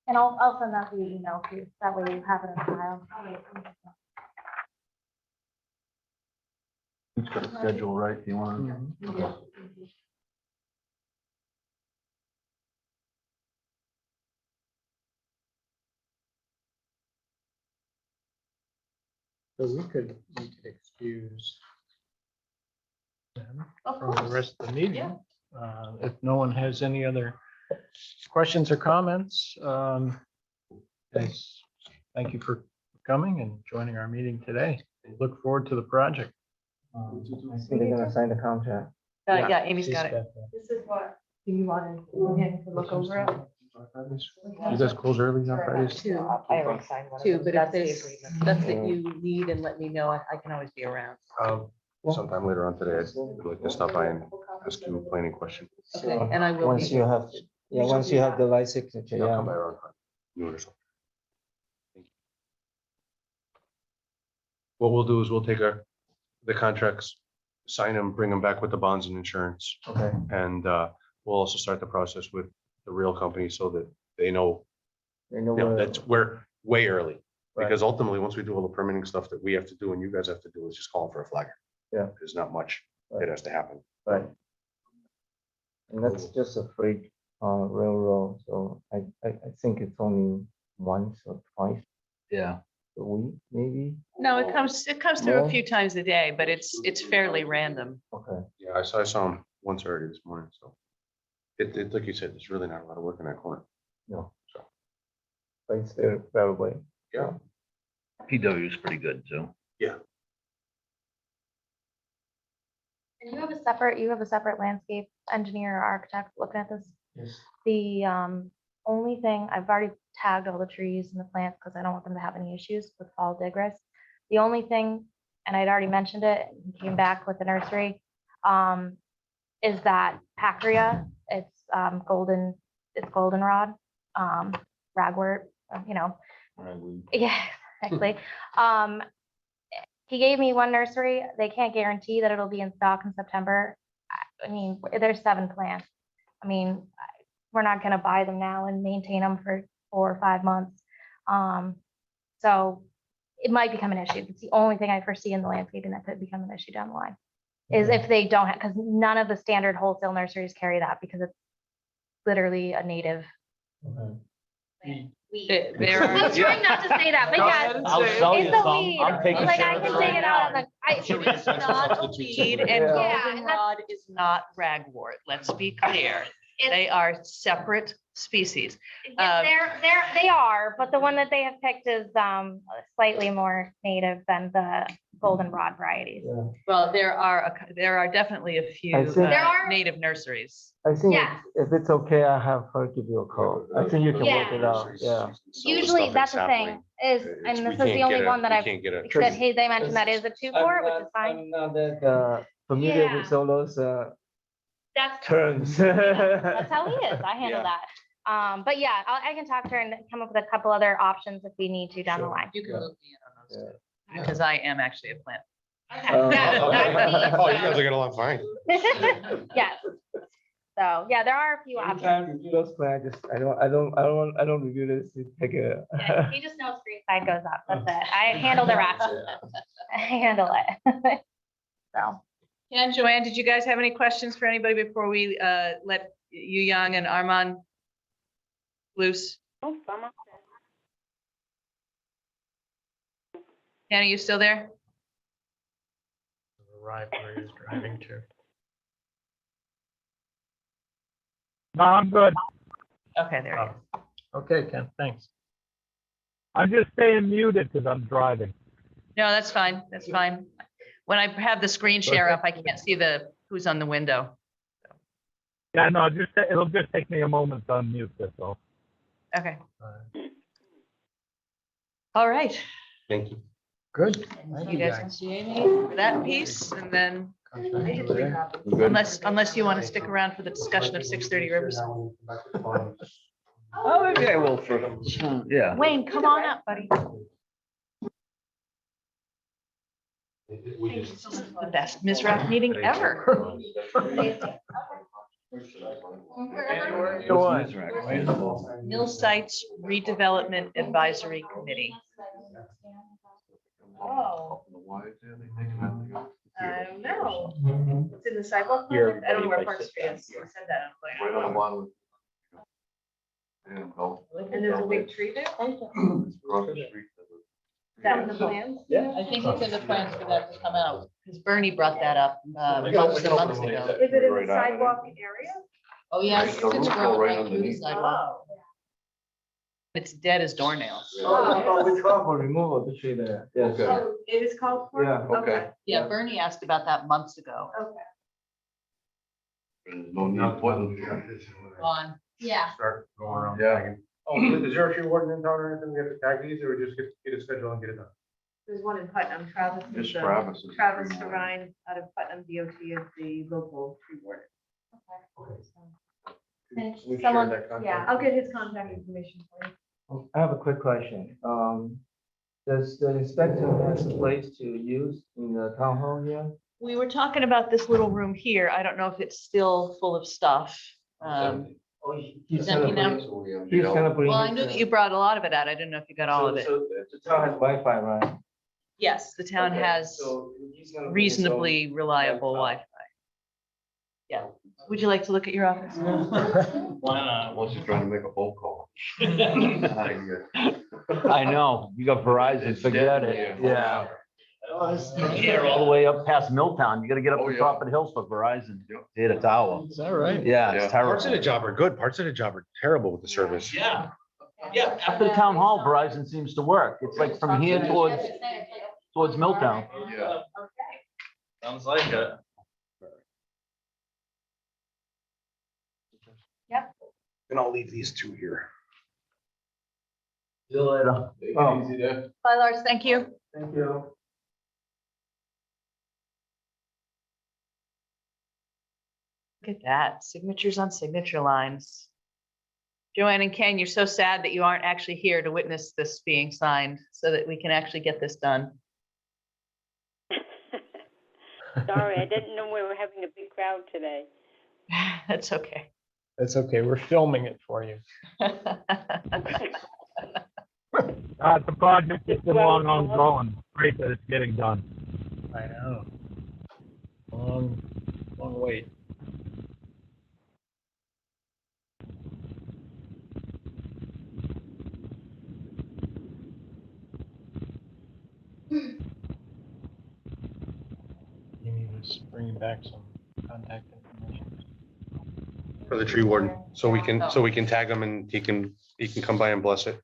And I'll send that via email too. That way you have it in file. Who's got a schedule, right? Do you want? Okay. So we could excuse them Of from the course. rest of the meeting. If no one has any other questions or comments, guys, thank you for coming and joining our meeting today. Look forward to the project. I think they're gonna sign the contract. Yeah, Amy's got it. This is what, do you want to look over it? You guys close early on Fridays? Two, I already signed one. two, but if That's the there's agreement. stuff that you need and let me know, I can always be around. Sometime later on today, I'd like to stop by and ask you a planning question. Okay, and I will be Once you here. have, yeah, once you have the light signature, I'll come by yeah. around noon or something. What we'll do is we'll take the contracts, sign them, bring them back with the bonds and insurance. Okay, And we'll also start the process with the real company so that they know, they know you know, where, that we're way early. Right. Because ultimately, once we do all the permitting stuff that we have to do and you guys have to do, is just calling for a flagger. Yeah. There's not much that Right. has to happen. right. And that's just a freight railroad, so I think it's only once or twice Yeah. a week, maybe. No, it comes through a More? few times a day, but it's fairly random. Okay, Yeah, I saw him once already this morning, so. It, like you said, there's really not a lot of work in that corner. no, So, but it's there right away. yeah. PW is pretty good too. And you have a separate landscape engineer or architect looking at this. Yes. The only thing, I've already tagged all the trees and the plants because I don't want them to have any issues with fall digress. The only thing, and I'd already mentioned it, he came back with the nursery, is that Pacria, it's goldenrod, ragwort, you know. Yeah, exactly. He gave me one nursery. They can't guarantee that it'll be in stock in September. I mean, there's 7 plants. I mean, we're not gonna buy them now and maintain them for 4 or 5 months. So it might become an issue. It's the only thing I foresee in the landscaping that could become an issue down the line. Is if they don't have, because none of the standard wholesale nurseries carry that because it's literally a native. There are. I'm trying not to say that, but yeah, I'll sell you it's a some. weed. I'm taking Like I shares can right say it out now. on the, It's not a weed and Yeah. goldenrod is not ragwort. Let's be clear. They are separate species. they are, but the one that they have picked is slightly more native than the goldenrod varieties. Yeah, Well, there are definitely a few I think- There are- native nurseries. I think Yeah. if it's okay, I'll have her give you a call. I think you can work it out, yeah. Usually, that's the thing, is, and this is the only one that I've said, hey, they mentioned that is a 2 quart, which is fine. Now that familiar Yeah. with all those That's terms. That's how he is. I handle Yeah. that. But yeah, I can talk to her and come up with a couple other options if we need to down the Sure. line. You can Yeah. loop me in on those Yeah. too, because I am actually a plant. Okay, Oh. yeah, Oh, you guys will get along fine. yes. So, yeah, there are a few options. Anytime review those plans, I don't review this to take a. Yeah, he just knows screen side goes up. That's it. I handle the rest. I handle it. So, Ken, Joanne, did you guys have any questions for anybody before we let Yu Yang and Armand loose? Oh, I'm all set. Ken, are you still there? Arrived where he's driving to. No, I'm good. Okay, there he is. Okay, Ken, thanks. I'm just staying muted because I'm driving. No, that's fine. That's fine. When I have the screen share up, I can't see who's on the window. Yeah, no, it'll just take me a moment to unmute this, so. Okay. All right. Thank you. Good. You guys can see Amy for that piece, and then I did 3 copies. unless you want to stick around for the discussion of 630 Riverside. Oh, maybe I will for, yeah. Wayne, come on up, buddy. This is the best MSRAC meeting ever. Mill Sites Redevelopment Advisory Committee. Oh, I don't know. It's in the sidewalk. Here, project? I don't know where everybody Park sits Street is. You said that on Right plan. on one. And there's a big tree there? Across the street. Is that in the plans? Yeah. I think it's in the plans for that to come out, because Bernie brought that up months and months ago. Is it in the sidewalk area? Oh, yeah, Right, it's the roof growing go right right through the underneath. sidewalk. It's dead as doornails. We call for removal of the tree there. Yes. Okay. Oh, it is called for? Yeah. Okay. Yeah, Bernie asked about that months ago. Okay. There's no need putting. On. yeah. Start going around. Yeah. Oh, is there a tree warden in town or anything? We have to tag these or just get a schedule and get it done? There's one in Putnam, Travis. is Just the- Travis. is- Travis Ryan out of Putnam DOT is the local tree warden. And We've someone, shared that contact. yeah. I'll get his contact information for you. I have a quick question. Does the inspector has a place to use in the town hall here? We were talking about this little room here. I don't know if it's still full of stuff. Oh, he's Is empty gonna now? bring, he's gonna bring. Well, I his, knew that you brought a lot of it out. I didn't know if you got all of it. So the town has Wi-Fi, right? Yes, the town Okay, has so he's gonna bring his own reasonably reliable laptop. Wi-Fi. Yeah. Would you like to look at your office? Why not? Unless you're trying to make a phone call. I know, you got Verizon, forget it, yeah. Here, all the way up past Milltown, you gotta get up Oh, the yeah. top of the hills for Verizon, hit a tower. Is that right? Yeah, Yeah. it's Parts of the terrible. job are good. Parts of the job are terrible with the service. Yeah. Yeah. After the town hall, Verizon seems to work. It's like from here towards Milltown. Yeah. Sounds like it. And I'll leave these two here. See you later. Take it Oh. easy there. Bye, Lars. Thank you. Thank you. Look at that. Signatures on signature lines. Joanne and Ken, you're so sad that you aren't actually here to witness this being signed so that we can actually get this done. Sorry, I didn't know we were having a big crowd today. That's okay. That's okay. We're filming it for you. The project has been long ongoing. Great that it's getting done. I know. Long wait. Amy was bringing back some contact information. For the tree warden, so we can tag him and he can come by and bless it.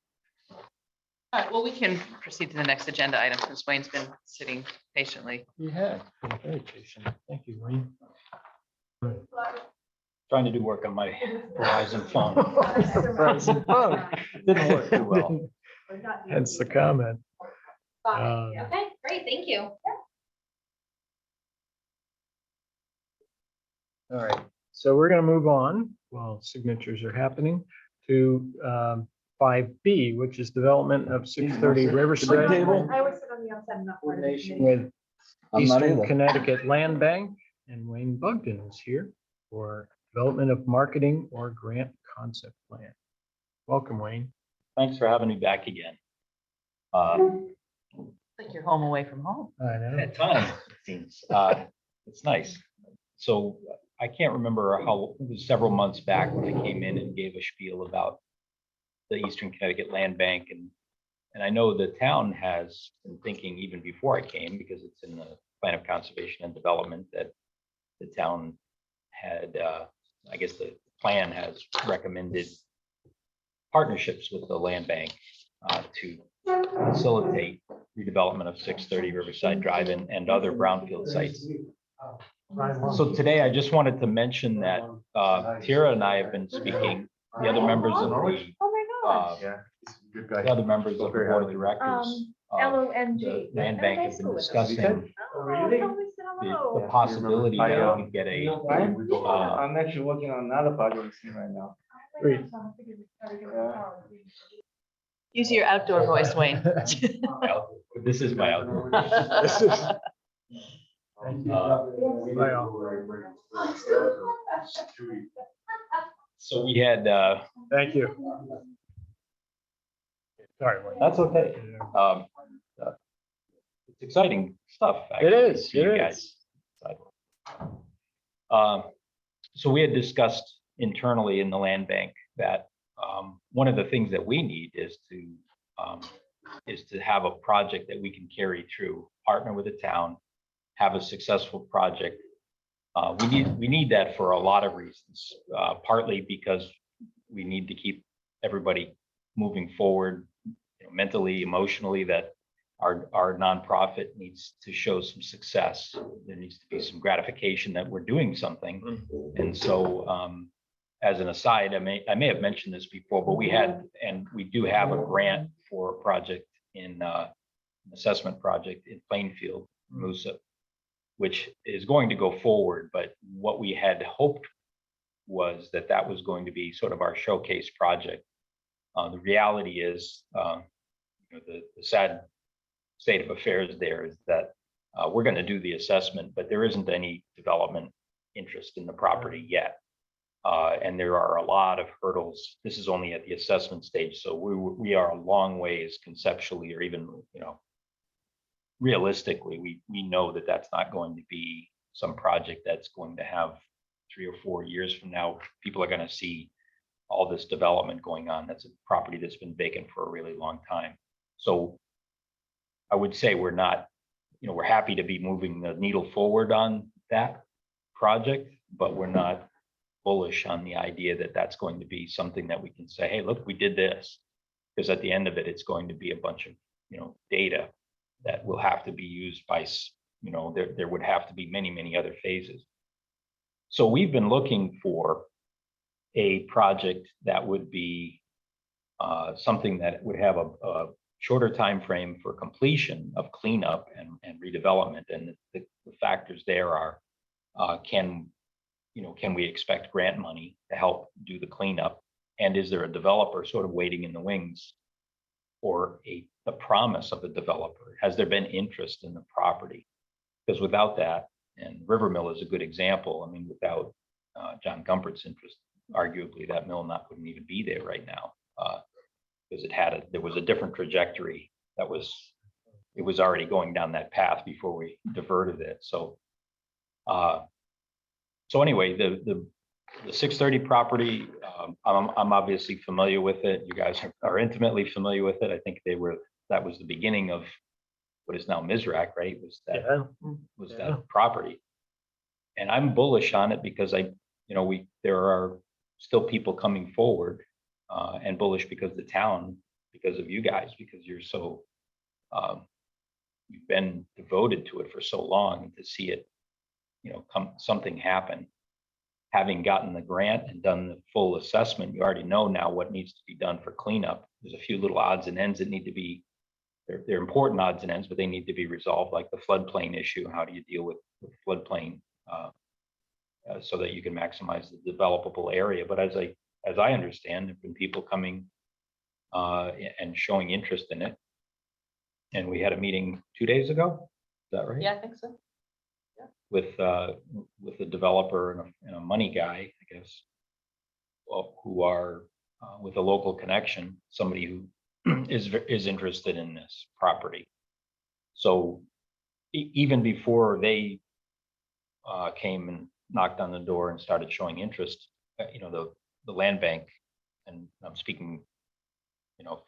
All right, well, we can proceed to the next agenda item since Wayne's been sitting patiently. You had, been very patient. Thank you, Wayne. Trying to do work on my Verizon phone. Verizon phone. Didn't work too well. Hence the comment. Okay, great, thank you. All right, so we're gonna move on while signatures are happening to 5B, which is development of 630 Riverside I always sit on the outside, I'm not part of the committee. with I'm not Eastern either. Connecticut Land Bank, and Wayne Bugden is here for development of marketing or grant concept plan. Welcome, Wayne. Thanks for having me back again. Like you're home away from home. I know. At times, it seems, it's nice. So I can't remember how, it was several months back when I came in and gave a spiel about the Eastern Connecticut Land Bank, and I know the town has been thinking even before I came, because it's in the plan of conservation and development, that the town had, I guess the plan has recommended partnerships with the land bank to facilitate redevelopment of 630 Riverside Drive and other brownfield sites. So today, I just wanted to mention that Tira and I have been speaking, the other members of the, Yeah, he's a good guy. the other members of the board of directors of LONG. the land bank have been discussing Oh, really? the possibility that we could get a, I'm actually working on another project right now. Great. Use your outdoor voice, Wayne. this is my outdoor. This is- Thank you. Bye, all. So we had, Thank you. Sorry, Wayne. that's okay. Uh, It's exciting stuff. It actually, is, to see you it guys. So we had discussed internally in the land bank that one of the things that we need is to have a project that we can carry through, partner with the town, have a successful project. We need that for a lot of reasons, partly because we need to keep everybody moving forward, mentally, emotionally, that our nonprofit needs to show some success. There needs to be some gratification that we're doing something. And so, as an aside, I may have mentioned this before, but we do have a grant for a project in assessment project in Plainfield, Moosa, which is going to go forward. But what we had hoped was that was going to be sort of our showcase project. The reality is, the sad state of affairs there is that we're going to do the assessment, but there isn't any development interest in the property yet. And there are a lot of hurdles. This is only at the assessment stage, so we are a long ways conceptually, or even, realistically, we know that that's not going to be some project that's going to have 3 or 4 years from now. People are going to see all this development going on. That's a property that's been vacant for a really long time. So I would say we're not, we're happy to be moving the needle forward on that project, but we're not bullish on the idea that that's going to be something that we can say, hey, look, we did this. Because at the end of it, it's going to be a bunch of, data that will have to be used by, there would have to be many, many other phases. So we've been looking for a project that would be something that would have a shorter time frame for completion of cleanup and redevelopment. And the factors there are, can we expect grant money to help do the cleanup? And is there a developer sort of waiting in the wings, or the promise of a developer? Has there been interest in the property? Because without that, and River Mill is a good example. I mean, without John Gumpert's interest, arguably that mill wouldn't even be there right now, because there was a different trajectory it was already going down that path before we diverted it. So anyway, the 630 property, I'm obviously familiar with it. You guys are intimately familiar with it. I think that was the beginning of what is now MSRAC, right? Was that property. And I'm bullish on it because there are still people coming forward, and bullish because the town, because of you guys, because you're so, you've been devoted to it for so long, and to see it, something happen. Having gotten the grant and done the full assessment, you already know now what needs to be done for cleanup. There's a few little odds and ends that need to be, they're important odds and ends, but they need to be resolved, like the floodplain issue. How do you deal with floodplain so that you can maximize the developable area. But as I understand, there've been people coming and showing interest in it. And we had a meeting 2 days ago. Is that right? Yeah, I think so. With the developer and a money guy, I guess, well, who are with a local connection, somebody who is interested in this property. So even before they came and knocked on the door and started showing interest, the land bank, and I'm speaking,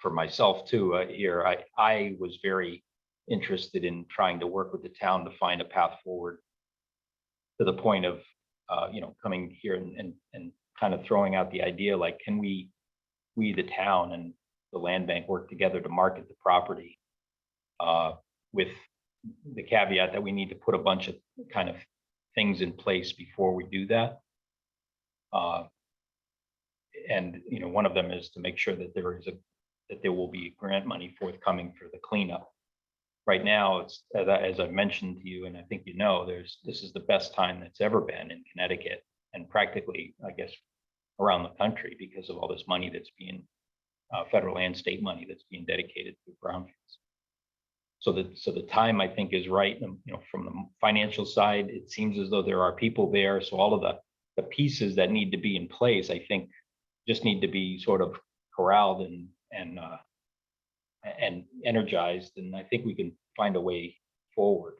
for myself too, here, I was very interested in trying to work with the town to find a path forward to the point of, coming here and kind of throwing out the idea, like, can we, the town and the land bank, work together to market the property with the caveat that we need to put a bunch of kind of things in place before we do that. And one of them is to make sure that there will be grant money forthcoming for the cleanup. Right now, it's as I've mentioned to you, and I think this is the best time that's ever been in Connecticut and practically, I guess, around the country, because of all this money that's being federal and state money that's being dedicated to brownfields. So the time, I think, is right. And, from the financial side, it seems as though there are people there. So all of the pieces that need to be in place, I think, just need to be sort of corralled and energized. And I think we can find a way forward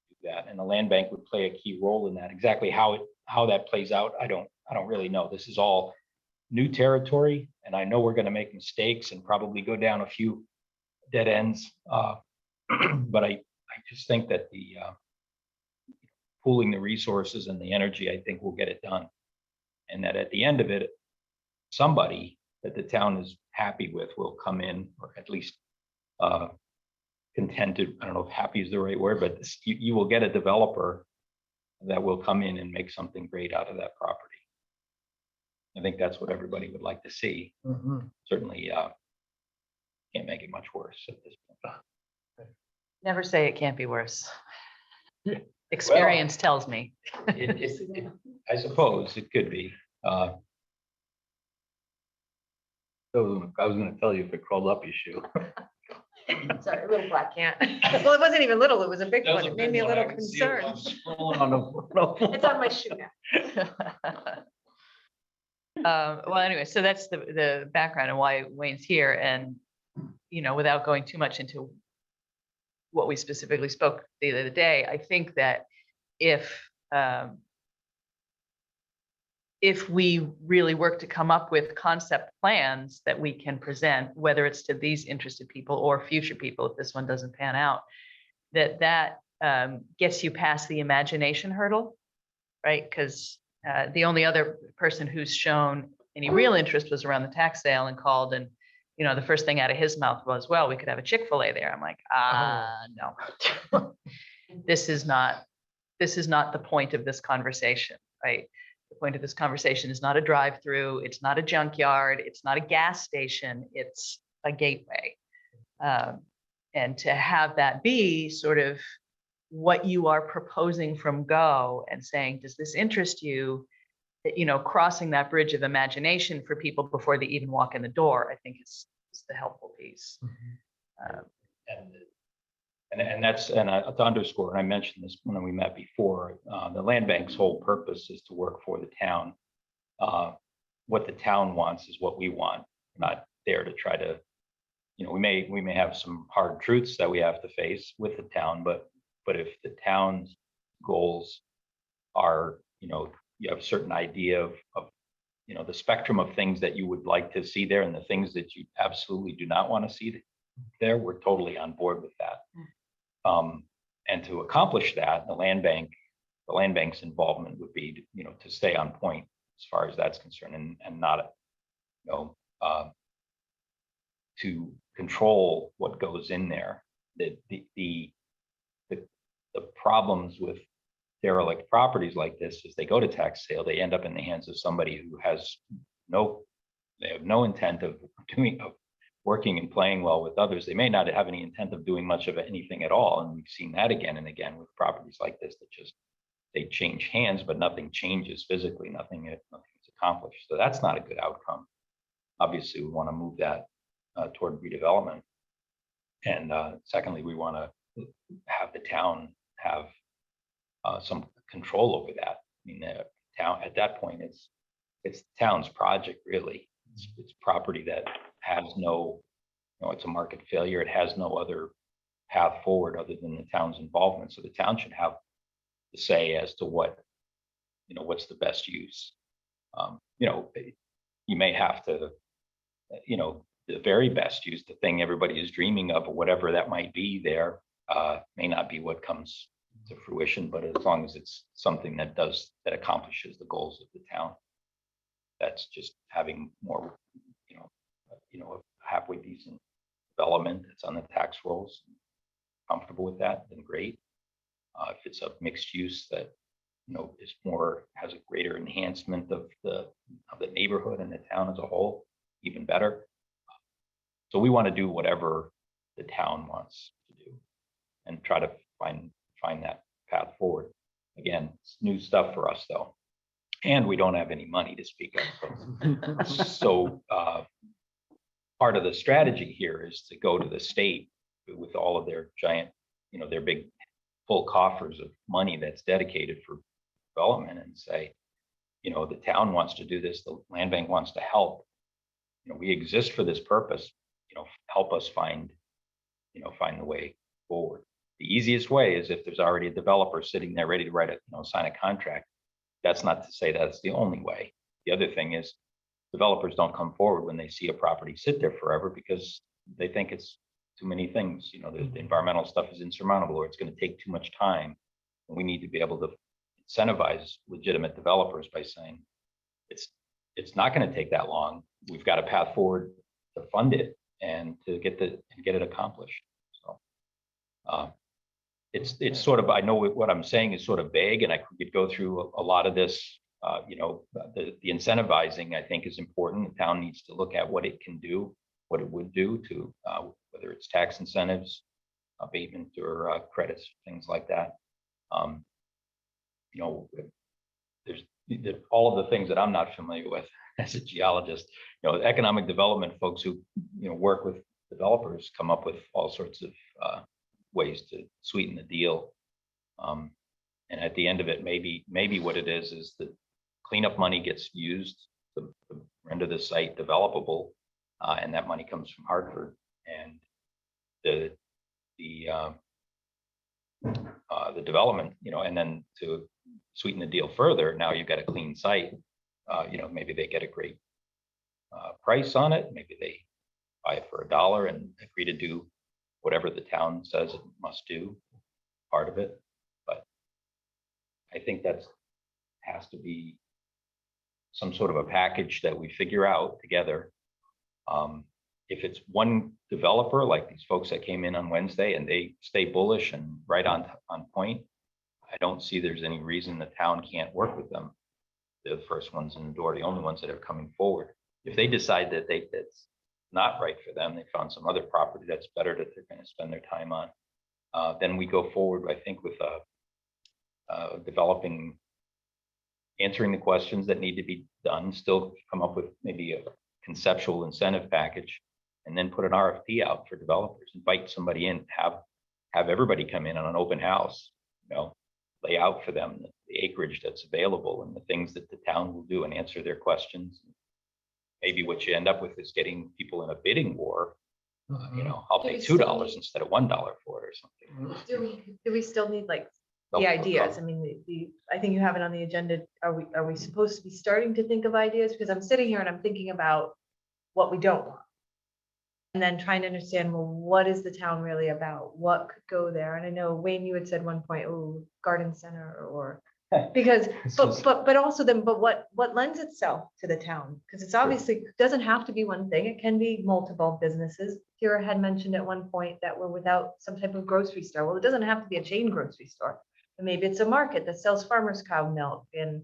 to that. And the land bank would play a key role in that. Exactly how that plays out, I don't really know. This is all new territory, and I know we're going to make mistakes and probably go down a few dead ends. But I just think that the pooling the resources and the energy, I think, will get it done. And that at the end of it, somebody that the town is happy with will come in, or at least contented. I don't know if happy is the right word, but you will get a developer that will come in and make something great out of that property. I think that's what everybody would like to see. Certainly can't make it much worse at this point. Never say it can't be worse. Experience tells me. I suppose it could be. So I was gonna tell you, if it crawled up your shoe. Sorry, a little black cat. Well, it wasn't even little, it was a big That was one. a It made big me a one. I little can see it while concerned. I'm scrolling on the- It's on my shoe now. Well, anyway, so that's the background and why Wayne's here. And, without going too much into what we specifically spoke the other day, I think that if we really work to come up with concept plans that we can present, whether it's to these interested people or future people, if this one doesn't pan out, that gets you past the imagination hurdle, right? Because the only other person who's shown any real interest was around the tax sale and called, and the first thing out of his mouth was, well, we could have a Chick-fil-A there. I'm like, no. This is not the point of this conversation, right? The point of this conversation is not a drive-through, it's not a junkyard, it's not a gas station, it's a gateway. And to have that be sort of what you are proposing from go and saying, does this interest you? That, crossing that bridge of imagination for people before they even walk in the door, I think is the helpful piece. And that's, and to underscore, and I mentioned this when we met before, the land bank's whole purpose is to work for the town. What the town wants is what we want. We're not there to try to, we may have some hard truths that we have to face with the town, but if the town's goals are, you have a certain idea of the spectrum of things that you would like to see there and the things that you absolutely do not want to see there, we're totally on board with that. And to accomplish that, the land bank's involvement would be, to stay on point as far as that's concerned, and not, to control what goes in there. The problems with derelict properties like this is they go to tax sale, they end up in the hands of somebody who has they have no intent of working and playing well with others. They may not have any intent of doing much of anything at all. And we've seen that again and again with properties like this that just they change hands, but nothing changes physically, nothing is accomplished. So that's not a good outcome. Obviously, we want to move that toward redevelopment. And secondly, we want to have the town have some control over that. I mean, the town, at that point, it's the town's project, really. It's property that has no, it's a market failure. It has no other path forward other than the town's involvement. So the town should have the say as to what, what's the best use. You may have to, the very best use, the thing everybody is dreaming of, or whatever that might be there, may not be what comes to fruition, but as long as it's something that accomplishes the goals of the town, that's just having more, a halfway decent development that's on the tax rolls. Comfortable with that, then great. If it's a mixed use that, is more, has a greater enhancement of the neighborhood and the town as a whole, even better. So we want to do whatever the town wants to do and try to find that path forward. Again, it's new stuff for us though. And we don't have any money to speak of. So part of the strategy here is to go to the state with all of their giant, their big full coffers of money that's dedicated for development and say, the town wants to do this, the land bank wants to help. We exist for this purpose, help us find the way forward. The easiest way is if there's already a developer sitting there ready to write sign a contract. That's not to say that's the only way. The other thing is developers don't come forward when they see a property sit there forever because they think it's too many things. The environmental stuff is insurmountable, or it's going to take too much time. And we need to be able to incentivize legitimate developers by saying it's not going to take that long. We've got a path forward to fund it and to get it accomplished. So it's sort of, I know what I'm saying is sort of vague, and I could go through a lot of this. The incentivizing, I think, is important. The town needs to look at what it can do, what it would do to whether it's tax incentives, abatement, or credits, things like that. There's all of the things that I'm not familiar with as a geologist. Economic development folks who work with developers come up with all sorts of ways to sweeten the deal. And at the end of it, maybe what it is that cleanup money gets used to render the site developable, and that money comes from Hartford. And the development, and then to sweeten the deal further, now you've got a clean site. Maybe they get a great price on it. Maybe they buy it for $1 and agree to do whatever the town says it must do, part of it. But I think that has to be some sort of a package that we figure out together. If it's one developer, like these folks that came in on Wednesday, and they stay bullish and right on point, I don't see there's any reason the town can't work with them. They're the first ones in the door, the only ones that are coming forward. If they decide that that's not right for them, they found some other property that's better that they're going to spend their time on, then we go forward, I think, with developing, answering the questions that need to be done, still come up with maybe a conceptual incentive package, and then put an RFP out for developers, invite somebody in, have everybody come in on an open house, lay out for them the acreage that's available and the things that the town will do and answer their questions. Maybe what you end up with is getting people in a bidding war. I'll pay $2 instead of $1 for it or something. Do we still need the ideas? I mean, I think you have it on the agenda. Are we supposed to be starting to think of ideas? Because I'm sitting here and I'm thinking about what we don't want. And then trying to understand, well, what is the town really about? What could go there? And I know, Wayne, you had said one point, oh, garden center, or because, but also then, but what lends itself to the town? Because it's obviously doesn't have to be one thing. It can be multiple businesses. Kira had mentioned at one point that we're without some type of grocery store. Well, it doesn't have to be a chain grocery store. But maybe it's a market that sells farmer's cow milk and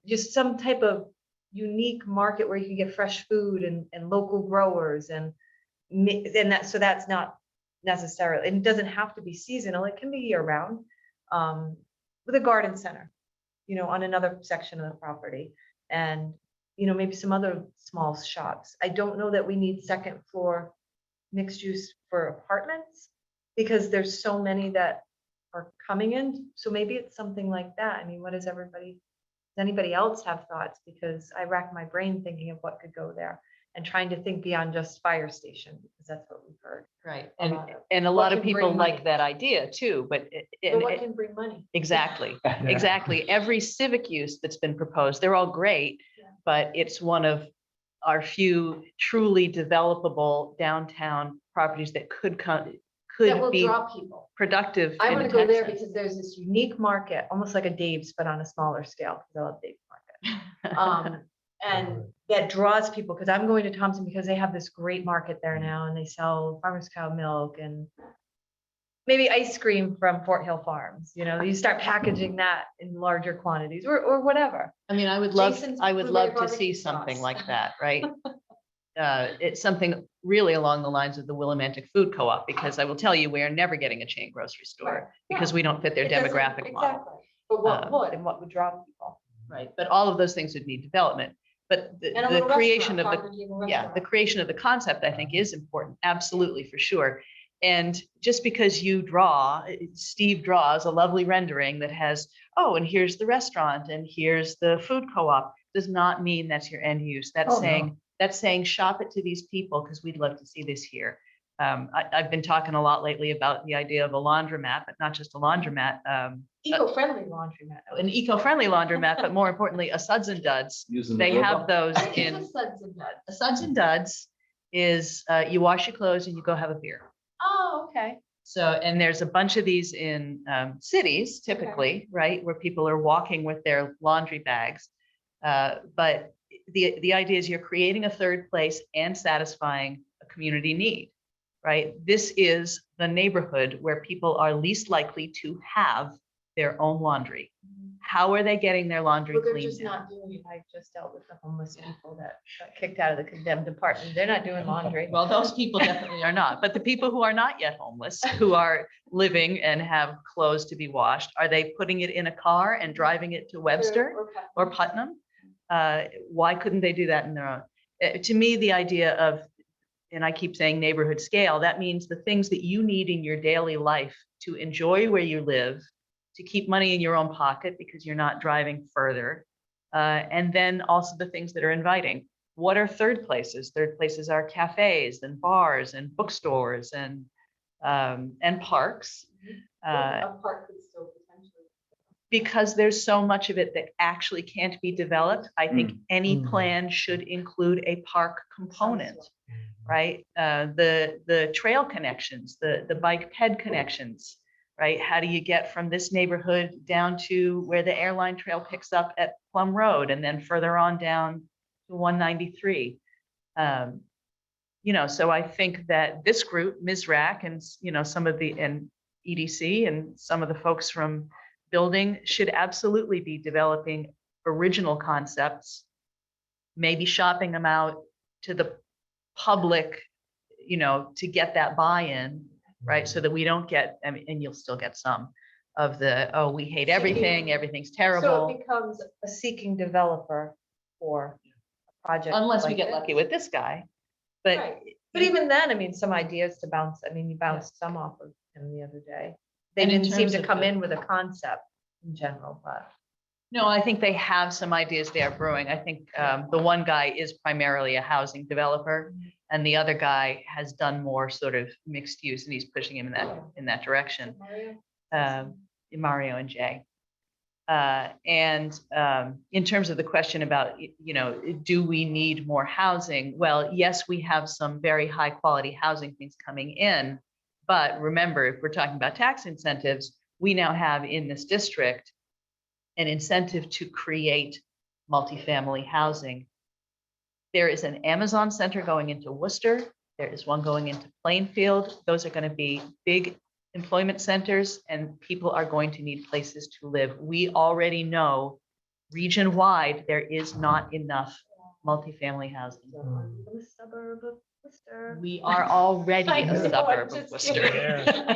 just some type of unique market where you can get fresh food and local growers and that, so that's not necessarily, and it doesn't have to be seasonal, it can be year round. with a garden center, on another section of the property. And, maybe some other small shops. I don't know that we need second floor mixed use for apartments because there's so many that are coming in. So maybe it's something like that. I mean, does anybody else have thoughts? Because I rack my brain thinking of what could go there and trying to think beyond just fire station, because that's what we've heard. Right. A And, lot of- and a what lot of can bring people like money? that idea too, but But what can bring money? exactly, exactly. Every civic use that's been proposed, they're all great, Yeah. but it's one of our few truly developable downtown properties that could That will be draw people. productive. I in want a to go tax there sense. because there's this unique market, almost like a Dave's, but on a smaller scale, because I love Dave's Market. And that draws people, because I'm going to Thompson because they have this great market there now, and they sell farmer's cow milk and maybe ice cream from Fort Hill Farms, you start packaging that in larger quantities or whatever. I mean, I would love Jason's to blueberry see barbecue something sauce. like that, right? It's something really along the lines of the Willimantic Food Co-op, because I will tell you, we are never getting a chain grocery Right. store because we don't fit their It doesn't- demographic model. Exactly. But what Um, would and what would draw people? Right, but all of those things would need development, but And a the little creation restaurant, of farm to table yeah, the restaurant. creation of the concept, I think, is important, absolutely, for sure. And just because you Steve draws a lovely rendering that has, oh, and here's the restaurant and here's the food co-op, does not mean that's your end use. That's Oh, no. saying shop it to these people because we'd love to see this here. I've been talking a lot lately about the idea of a laundromat, but not just a laundromat, Eco-friendly laundromat. an eco-friendly laundromat, but more importantly, a Suds and Duds. Using the They have dildo. those in, a Suds and Duds is, you wash your clothes and you go have a beer. Oh, okay. So, and there's a bunch of these in cities typically, right, where people are walking with their laundry bags. But the idea is you're creating a third place and satisfying a community need, right? This is the neighborhood where people are least likely to have their own laundry. How are they getting their laundry Well, they're cleaned just now? not doing it. I just dealt with the homeless people that got kicked out of the condemned apartment. They're not doing laundry. Well, those people definitely are not, but the people who are not yet homeless, who are living and have clothes to be washed, are they putting it in a car and driving it to Webster or Putnam? Why couldn't they do that in their own? To me, the idea of, and I keep saying neighborhood scale, that means the things that you need in your daily life to enjoy where you live, to keep money in your own pocket because you're not driving further. And then also the things that are inviting. What are third places? Third places are cafes and bars and bookstores and parks. A park could still potentially. Because there's so much of it that actually can't be developed, I think any plan should include a park component, right? The trail connections, the bike ped connections, right? How do you get from this neighborhood down to where the airline trail picks up at Plum Road and then further on down to 193? So I think that this group, MSRAC, and some of the and EDC and some of the folks from building should absolutely be developing original concepts, maybe shopping them out to the public, to get that buy-in, right? So that we don't get, I mean, and you'll still get some of the, oh, we hate everything, everything's So terrible. it becomes a seeking developer for a project. Unless we like get this. lucky with this guy. But Right. But even then, I mean, some ideas to bounce, I mean, you bounced some off of him the other day. They And in didn't seem terms to of come the- in with a concept in general, but. no, I think they have some ideas they are brewing. I think the one guy is primarily a housing developer, and the other guy has done more sort of mixed use, and he's pushing him in that direction. Mario and Jay. And in terms of the question about, do we need more housing? Well, yes, we have some very high quality housing things coming in. But remember, if we're talking about tax incentives, we now have in this district an incentive to create multifamily housing. There is an Amazon center going into Worcester. There is one going into Plainfield. Those are going to be big employment centers, and people are going to need places to live. We already know region-wide, there is not enough multifamily housing. The suburb of We are already I a know, I'm suburb of just Worcester. kidding. I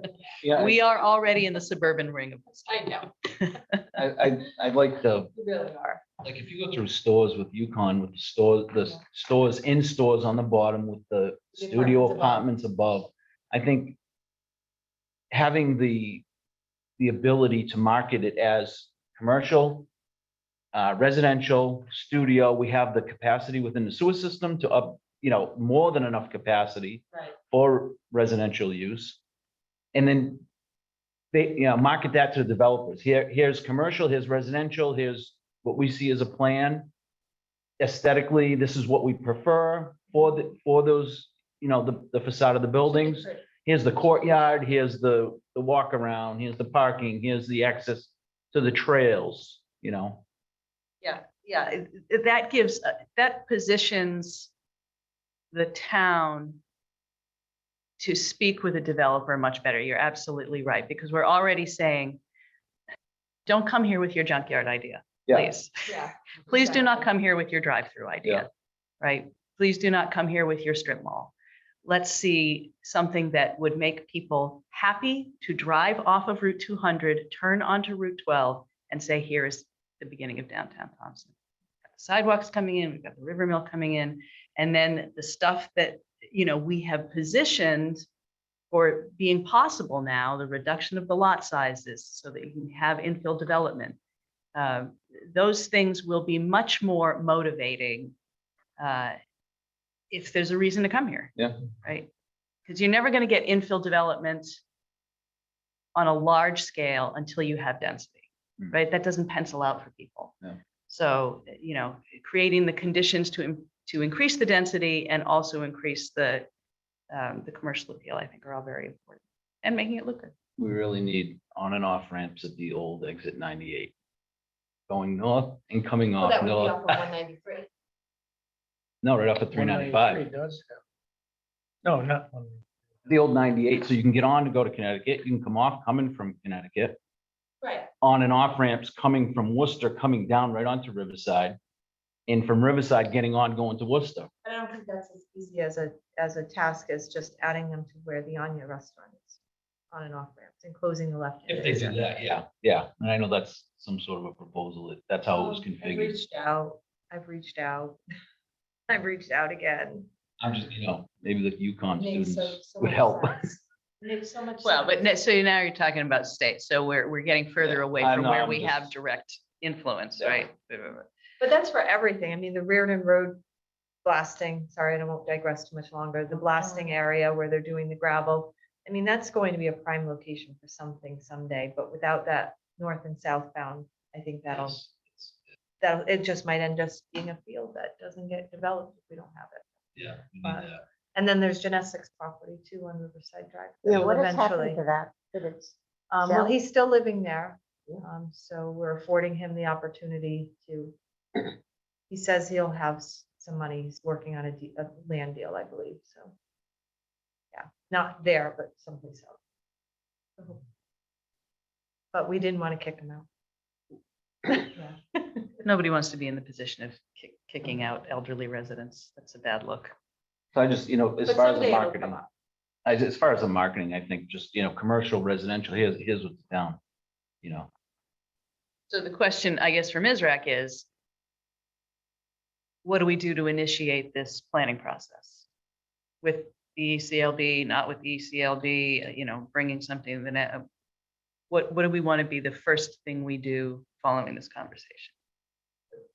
just- Yeah, We are already in the suburban ring of Worcester. I know, I'd like to, you really are. like, if you go through stores with Yukon, with the stores in stores on the bottom with the The studio apartments above. apartments above, I think having the ability to market it as commercial, residential, studio, we have the capacity within the sewer system to up, more than enough capacity Right. for residential use. And then they, market that to the developers. Here's commercial, here's residential, here's what we see as a plan. Aesthetically, this is what we prefer for those, the facade of the buildings. Here's the courtyard, here's the walk around, here's the parking, here's the access to the trails, Yeah, that gives, that positions the town to speak with a developer much better. You're absolutely right, because we're already saying, don't come here with your junkyard idea, Yeah. please. Yeah. Please do not come here with your drive-through idea, right? Please do not come here with your strip mall. Let's see something that would make people happy to drive off of Route 200, turn onto Route 12 and say, here is the beginning of downtown Thompson. We've got the sidewalks coming in, we've got the river mill coming in, and then the stuff that, we have positioned for being possible now, the reduction of the lot sizes so that you can have infill development. Those things will be much more motivating if there's a reason to come here. Yeah. Right? Because you're never going to get infill development on a large scale until you have density, right? That doesn't pencil out for people. Yeah. So, creating the conditions to increase the density and also increase the commercial appeal, I think are all very important, and making it look good. we really need on and off ramps at the old exit 98. Going north and coming Well, off that would be north. off of 193. No, right off at 395. 193 does have. No, not one. The old 98, so you can get on to go to Connecticut, you can come off coming from Connecticut, Right. on and off ramps coming from Worcester, coming down right onto Riverside. And from Riverside, getting on, going to Worcester. I don't think that's as easy as a task as just adding them to where the Anya restaurant is, on and off ramps, and closing the left. If they do that, yeah, yeah, and I know that's some sort of a proposal, that's how it was I've configured. reached out, I've reached out, I've reached out again. I'm just, maybe the Yukon Makes students so would much help. sense. Makes so much. Well, sense. but so now you're talking about state, so we're getting further away I from know, where I'm we have just- direct influence, Yeah. right? But that's for everything. I mean, the Reardon Road blasting, sorry, I won't digress too much longer, the blasting area where they're doing the gravel. I mean, that's going to be a prime location for something someday, but without that north and southbound, I think that'll, it just might end up being a field that doesn't get developed if we don't have it. Yeah. we need But- that. And then there's Genesic's property too on Riverside Drive. that Yeah, will what has eventually- happened to that? That it's, Well, sell? he's still living there. So we're affording him the opportunity to, he says he'll have some money. He's working on a land deal, I believe, so. Yeah, not there, but someplace else. But we didn't want to kick him out. Nobody wants to be in the position of kicking out elderly residents. That's a bad look. So I just, as But far as the someday it'll come marketing, up. as far as the marketing, I think just, commercial, residential, here's what's down, So the question, I guess, for MSRAC is, what do we do to initiate this planning process? With the ECLD, not with the ECLD, bringing something in the net? What do we want to be the first thing we do following this conversation?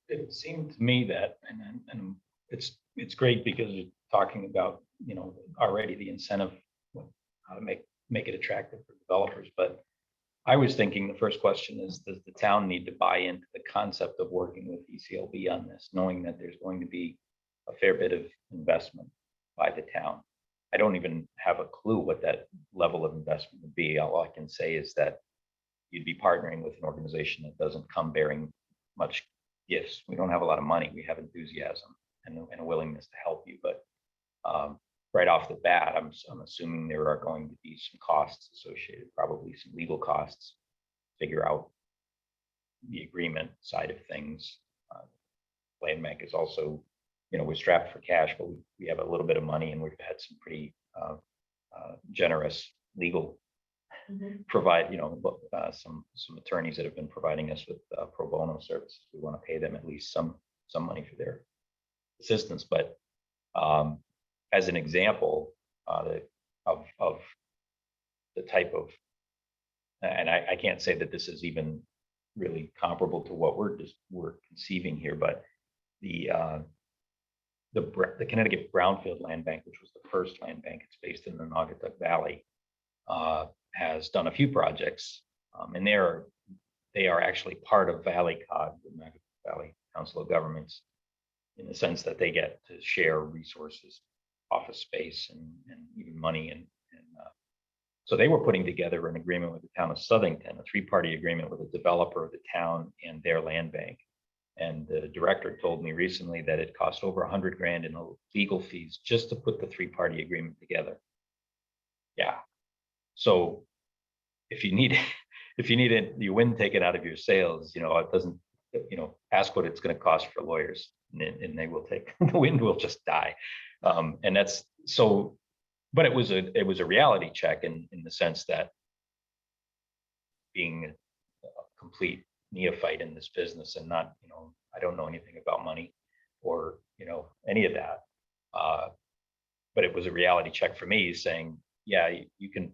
It seemed to me that, and it's great because you're talking about, already the incentive, how to make it attractive for developers. But I was thinking the first question is, does the town need to buy into the concept of working with ECLB on this, knowing that there's going to be a fair bit of investment by the town? I don't even have a clue what that level of investment would be. All I can say is that you'd be partnering with an organization that doesn't come bearing much gifts. We don't have a lot of money. We have enthusiasm and a willingness to help you. But right off the bat, I'm assuming there are going to be some costs associated, probably some legal costs, figure out the agreement side of things. Land Bank is also we're strapped for cash, but we have a little bit of money and we've had some pretty generous legal provide, some attorneys that have been providing us with pro bono services. We want to pay them at least some money for their assistance. But as an example of the type of, and I can't say that this is even really comparable to what we're conceiving here, but the Connecticut Brownfield Land Bank, which was the first land bank, it's based in the Naugatuck Valley, has done a few projects, and they are actually part of Valley COG, the Naugatuck Valley Council of Governments, in the sense that they get to share resources, office space, and even money. And so they were putting together an agreement with the town of Southington, a three-party agreement with a developer, the town, and their land bank. And the director told me recently that it cost over $100,000 in legal fees just to put the three-party agreement together. Yeah. So if you need your wind taken out of your sails, it doesn't, ask what it's going to cost for lawyers, and they will take the wind will just die. And that's so. But it was a reality check in the sense that being a complete neophyte in this business and not, I don't know anything about money or, any of that. But it was a reality check for me saying, yeah, you can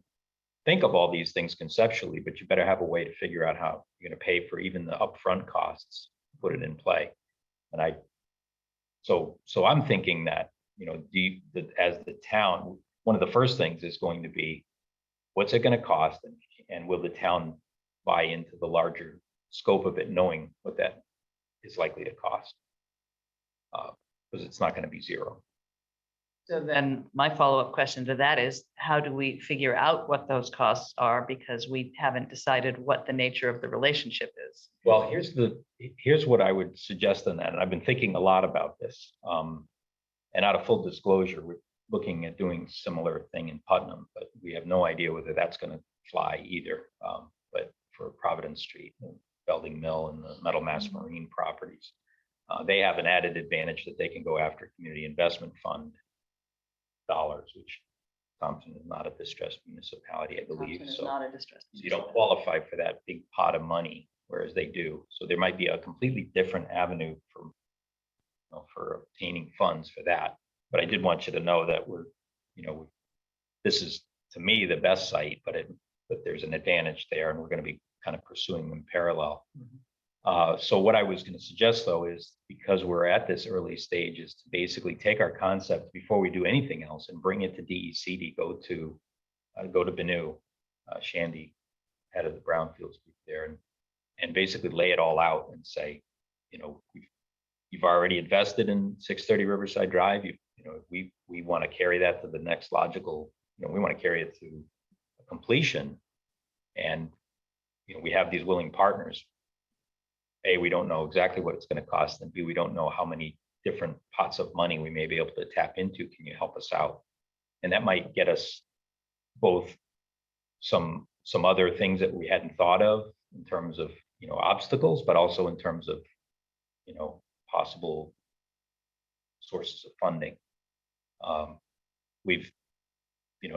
think of all these things conceptually, but you better have a way to figure out how you're going to pay for even the upfront costs, put it in play. And so I'm thinking that, as the town, one of the first things is going to be, what's it going to cost, and will the town buy into the larger scope of it, knowing what that is likely to cost? Because it's not going to be zero. So then my follow-up question to that is, how do we figure out what those costs are? Because we haven't decided what the nature of the relationship is. Well, here's what I would suggest on that. And I've been thinking a lot about this. And out of full disclosure, we're looking at doing similar thing in Putnam, but we have no idea whether that's going to fly either. But for Providence Street, Belding Mill, and the Metal Mass Marine properties, they have an added advantage that they can go after community investment fund dollars, which Thompson is not a distressed municipality, I believe. Thompson is So not a distressed you don't qualify for that big pot of money, whereas they do. So there might be a completely different avenue for obtaining funds for that. But I did want you to know that this is, to me, the best site, but there's an advantage there, and we're going to be kind of pursuing them parallel. So what I was going to suggest, though, is because we're at this early stage, is to basically take our concept before we do anything else and bring it to DEC to go to Benu, Shandy, head of the Brownfields group there, and basically lay it all out and say, you've already invested in 630 Riverside Drive. We want to carry that to the next logical. We want to carry it to completion, and we have these willing partners. A, we don't know exactly what it's going to cost, and B, we don't know how many different pots of money we may be able to tap into. Can you help us out? And that might get us both some other things that we hadn't thought of in terms of obstacles, but also in terms of possible sources of funding.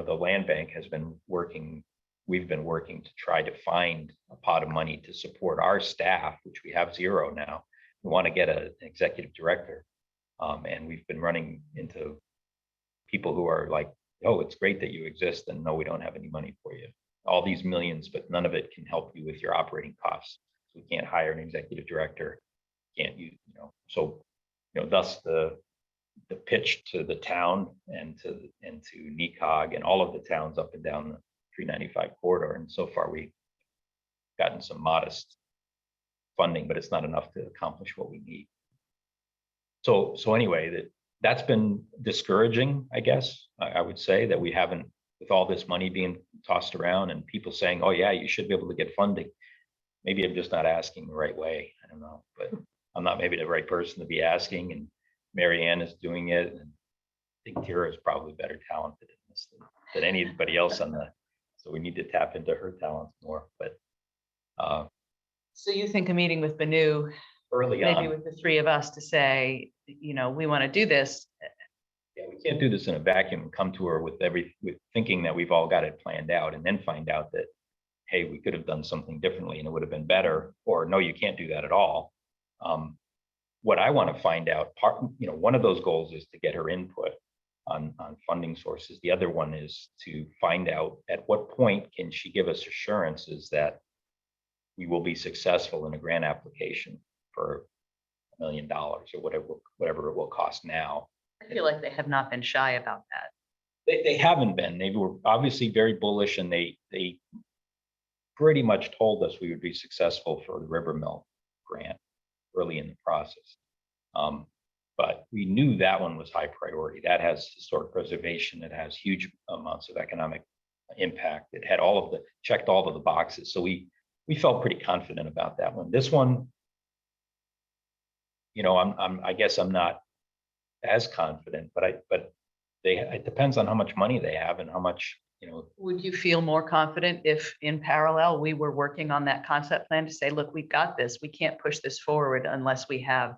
The land bank has been working. We've been working to try to find a pot of money to support our staff, which we have zero now. We want to get an executive director. And we've been running into people who are like, oh, it's great that you exist, and no, we don't have any money for you. All these millions, but none of it can help you with your operating costs. We can't hire an executive director. Can't so thus the pitch to the town and to NECOG and all of the towns up and down the 395 corridor. And so far we've gotten some modest funding, but it's not enough to accomplish what we need. So anyway, that's been discouraging, I guess. I would say that we haven't, with all this money being tossed around and people saying, oh yeah, you should be able to get funding. Maybe I'm just not asking the right way. I don't know, but I'm not maybe the right person to be asking, and Mary Ann is doing it. And I think Tara is probably better talented in this than anybody else so we need to tap into her talents more. But so you think a meeting with Benu early maybe on. with the three of us to say, we want to do this. Yeah, we can't do this in a vacuum and come to her with thinking that we've all got it planned out and then find out that, hey, we could have done something differently and it would have been better, or no, you can't do that at all. What I want to find out, one of those goals is to get her input on funding sources. The other one is to find out at what point can she give us assurances that we will be successful in a grant application for $1 million or whatever it will cost now. I feel like they have not been shy about that. They haven't been. They were obviously very bullish, and they pretty much told us we would be successful for the River Mill grant early in the process. But we knew that one was high priority. That has historic preservation. It has huge amounts of economic impact. It had checked all of the boxes. So we felt pretty confident about that one. This one, I guess I'm not as confident, but it depends on how much money they have and how much, Would you feel more confident if in parallel, we were working on that concept plan to say, look, we've got this, we can't push this forward unless we have.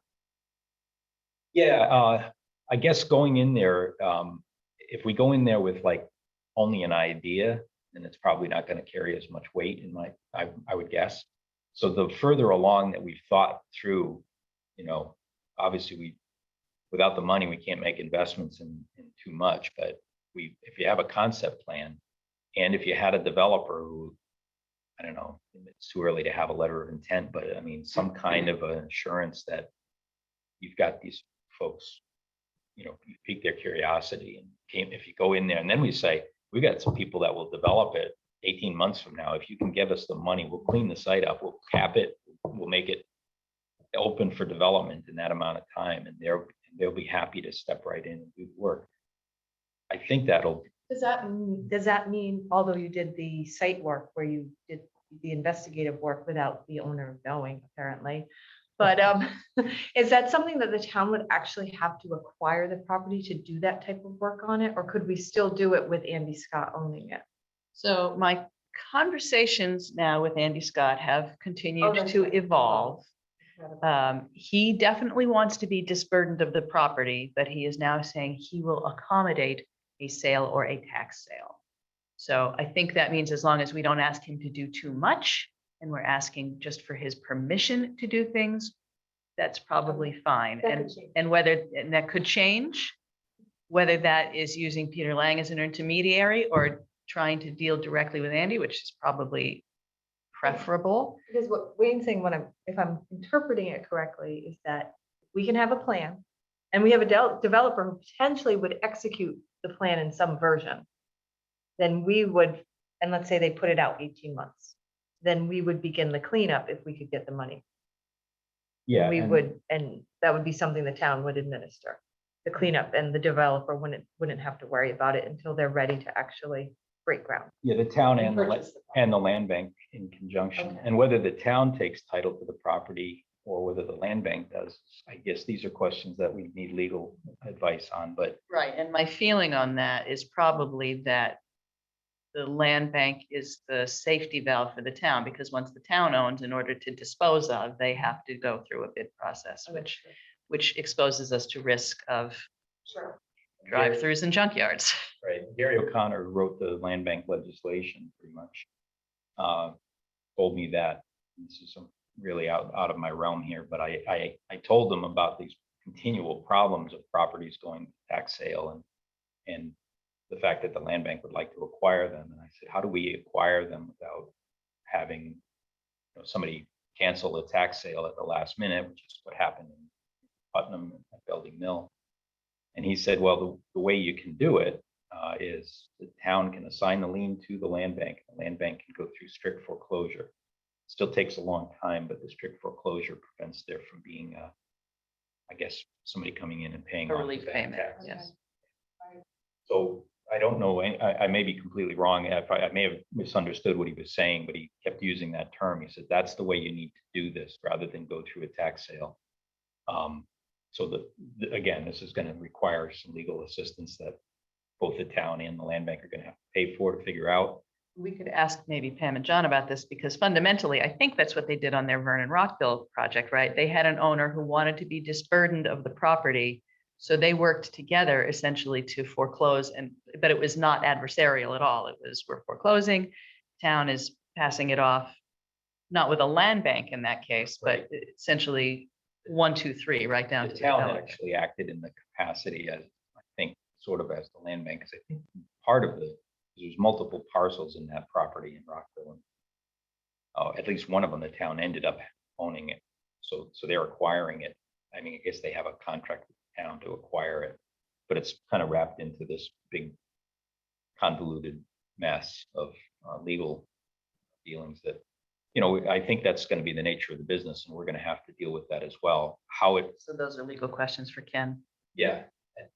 Yeah, I guess going in there, if we go in there with like only an idea, then it's probably not going to carry as much weight I would guess. So the further along that we've thought through, obviously without the money, we can't make investments in too much, but if you have a concept plan and if you had a developer who, I don't know, it's too early to have a letter of intent, but I mean, some kind of an assurance that you've got these folks, you pique their curiosity and if you go in there and then we say, we got some people that will develop it 18 months from now. If you can give us the money, we'll clean the site up, we'll cap it, we'll make it open for development in that amount of time. And they'll be happy to step right in and do the work. I think that'll. Does that mean, although you did the site work where you did the investigative work without the owner knowing apparently, but is that something that the town would actually have to acquire the property to do that type of work on it? Or could we still do it with Andy Scott owning it? So my conversations now with Andy Scott have continued that's to right. evolve. He definitely wants to be disburdened of the property, but he is now saying he will accommodate a sale or a tax sale. So I think that means as long as we don't ask him to do too much and we're asking just for his permission to do things, that's probably fine. That could change. And that could change, whether that is using Peter Lang as an intermediary or trying to deal directly with Andy, which is probably preferable. Because what Wayne's saying, if I'm interpreting it correctly, is that we can have a plan and we have a developer who potentially would execute the plan in some version. Then we would, and let's say they put it out 18 months, then we would begin the cleanup if we could get the money. Yeah. And that would be something the town would administer, the cleanup, and the developer wouldn't have to worry about it until they're ready to actually break ground. Yeah, the town And and purchase the and the land bank in conjunction, Okay. and whether the town takes title to the property or whether the land bank does, I guess these are questions that we need legal advice on, but Right, and my feeling on that is probably that the land bank is the safety valve for the town, because once the town owns, in order to dispose of, they have to go through a bid process, which exposes us to risk of Sure. drive-throughs and junkyards. right, Gary O'Connor, who wrote the land bank legislation, pretty much told me that. This is really out of my realm here, but I told them about these continual problems of properties going to tax sale and the fact that the land bank would like to acquire them. And I said, how do we acquire them without having somebody cancel a tax sale at the last minute, which is what happened in Putnam at Belding Mill. And he said, well, the way you can do it is the town can assign the lien to the land bank. The land bank can go through strict foreclosure. Still takes a long time, but the strict foreclosure prevents there from being, I guess, somebody coming in and paying A off relief the back payment, tax. yes. So I don't know, I may be completely wrong. I may have misunderstood what he was saying, but he kept using that term. He said, that's the way you need to do this rather than go through a tax sale. So again, this is going to require some legal assistance that both the town and the land bank are going to have to pay for to figure out. we could ask maybe Pam and John about this, because fundamentally, I think that's what they did on their Vernon Rockville project, right? They had an owner who wanted to be disburdened of the property. So they worked together essentially to foreclose, but it was not adversarial at all. It was, we're foreclosing, town is passing it off, not with a land bank in that case, but essentially 1, 2, 3, right down to The the town developer. actually acted in the capacity as, I think, sort of as the land bank, because I think part of there's multiple parcels in that property in Rockville. And at least one of them, the town ended up owning it. So they're acquiring it. I mean, I guess they have a contract with the town to acquire it, but it's kind of wrapped into this big convoluted mess of legal dealings that, I think that's going to be the nature of the business, and we're going to have to deal with that as well. How it, So those are legal questions for Ken. yeah,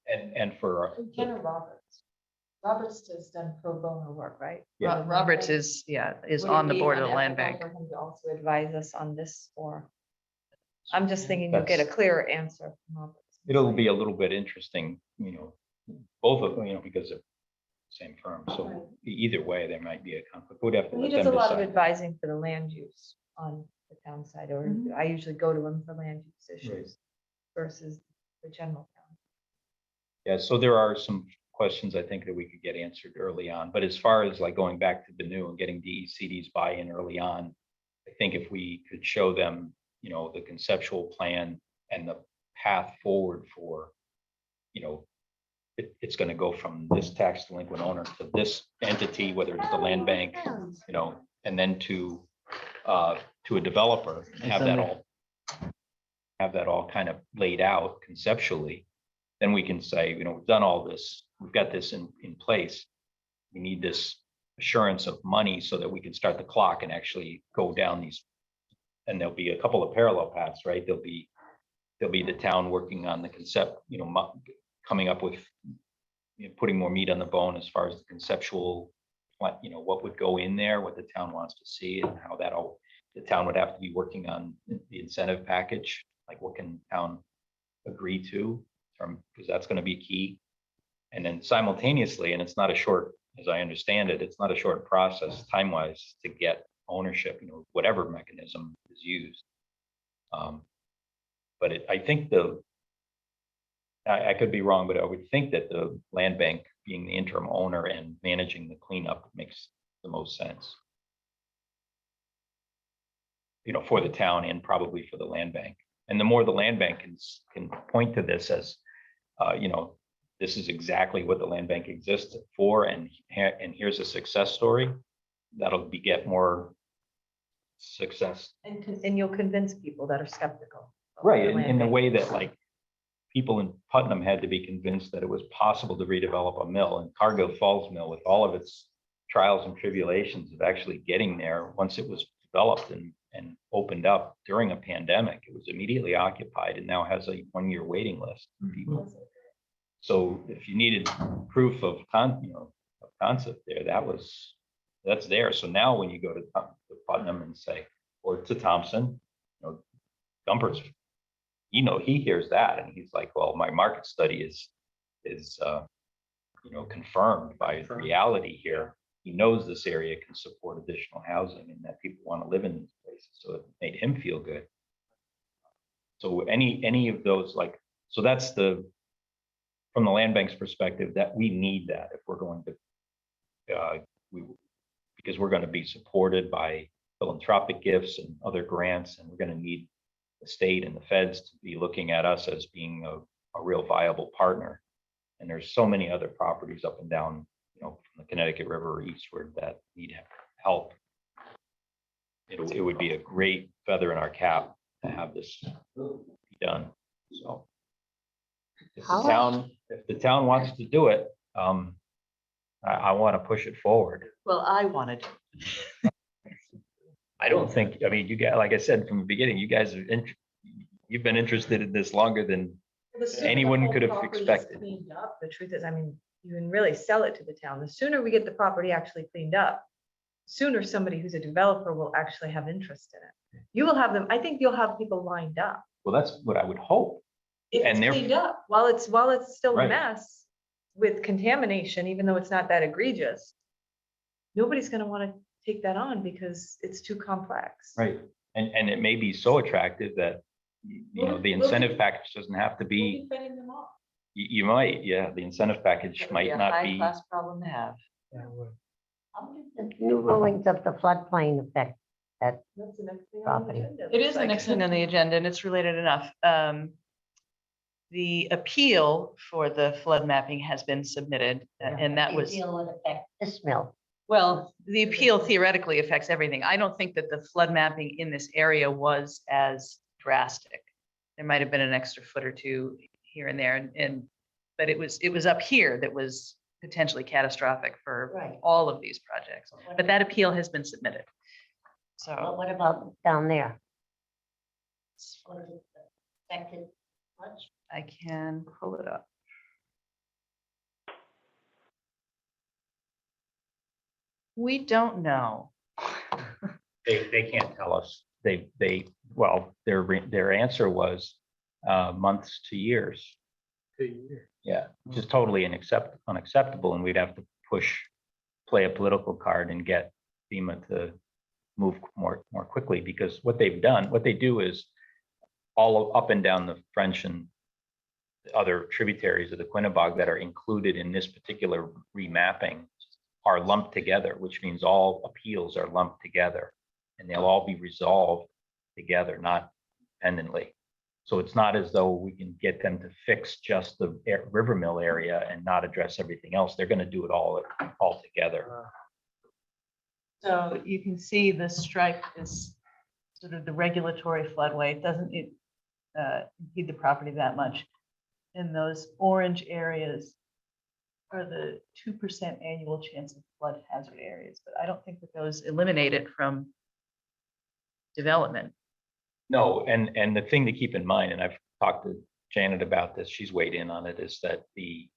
and for Ken or Roberts? Roberts has done pro bono work, right? Yeah. Roberts is Would on it the be board of the land unethical bank. for him to also advise us on this, or? I'm just thinking you'll get a clearer answer from Roberts. it'll be a little bit interesting, both of them, because they're same firm. So either way, there might be a conflict. We'd have to He let does them a lot of decide. advising for the land use on the town side, or I usually go to him for land use issues versus the general town. Yeah, so there are some questions I think that we could get answered early on, but as far as like going back to the new and getting DECD's buy-in early on, I think if we could show them, the conceptual plan and the path forward for, it's going to go from this tax delinquent owner to this entity, whether it's the land bank, and then to a developer, and have that all kind of laid out conceptually. Then we can say, we've done all this, we've got this in place. We need this assurance of money so that we can start the clock and actually go down these. And there'll be a couple of parallel paths, right? There'll be the town working on the concept, coming up with, putting more meat on the bone as far as the conceptual, what would go in there, what the town wants to see, and how the town would have to be working on the incentive package, like what can town agree to, because that's going to be key. And then simultaneously, and it's not a short, as I understand it, it's not a short process time-wise to get ownership, whatever mechanism is used. But I think I could be wrong, but I would think that the land bank being the interim owner and managing the cleanup makes the most sense. For the town and probably for the land bank. And the more the land bank can point to this as, this is exactly what the land bank exists for, and here's a success story, that'll get more success. And you'll convince people that are skeptical. of Right, the land in the bank. way that like people in Putnam had to be convinced that it was possible to redevelop a mill, and Cargill Falls Mill, with all of its trials and tribulations of actually getting there, once it was developed and opened up during a pandemic, it was immediately occupied and now has a 1-year waiting list for people. So if you needed proof of concept there, that's there. So now when you go to Putnam and say, or to Thompson, Gumper's, he hears that and he's like, well, my market study is confirmed by reality here. He knows this area can support additional housing and that people want to live in these places. So it made him feel good. So any of those, so that's from the land bank's perspective, that we need that if we're going to, because we're going to be supported by philanthropic gifts and other grants, and we're going to need the state and the feds to be looking at us as being a real viable partner. And there's so many other properties up and down, from the Connecticut River eastward that need help. It would be a great feather in our cap to have this be done. So if the town wants to do it, I want to push it forward. Well, I wanted. I don't think, you guys, like I said from the beginning, you guys you've been interested in this longer than The sooner the anyone whole could have property is expected. cleaned up, the truth is, you can really sell it to the town. The sooner we get the property actually cleaned up, sooner somebody who's a developer will actually have interest in it. You will have them, I think you'll have people lined up. Well, that's what I would hope. If And it's they're- cleaned up, while it's still a Right. mess with contamination, even though it's not that egregious, nobody's gonna wanna take that on because it's too complex. Right. And it may be so attractive that, you know, the incentive package doesn't have to We'll be, fending them off. you might, yeah, the incentive package That would be might a not be. high-class problem to have. How does the new rulings of the floodplain affect that? That's the next thing on the Property. agenda. It is looks the like. next thing on the agenda, and it's related enough. The appeal for the flood mapping has been submitted, and that was, Deal would affect this mill. well, the appeal theoretically affects everything. I don't think that the flood mapping in this area was as drastic. There might have been an extra foot or two here and there, but it was up here that was potentially catastrophic for Right. all of these projects. But that appeal has been submitted. But So what about down there? What is it affected much? I can pull it up. We don't know. They can't tell us. Well, their answer was months to years. Yeah, which is totally unacceptable, and we'd have to play a political card and get FEMA to move more quickly, because what they do is all up and down the French and other tributaries of the Quinnebog that are included in this particular remapping are lumped together, which means all appeals are lumped together, and they'll all be resolved together, not independently. So it's not as though we can get them to fix just the river mill area and not address everything else. They're going to do it all together. So you can see the stripe is sort of the regulatory floodway. It doesn't impede the property that much. And those orange areas are the 2% annual chance of flood hazard areas. But I don't think that those eliminate it from development. No, and the thing to keep in mind, and I've talked to Janet about this, she's weighed in on it, is that the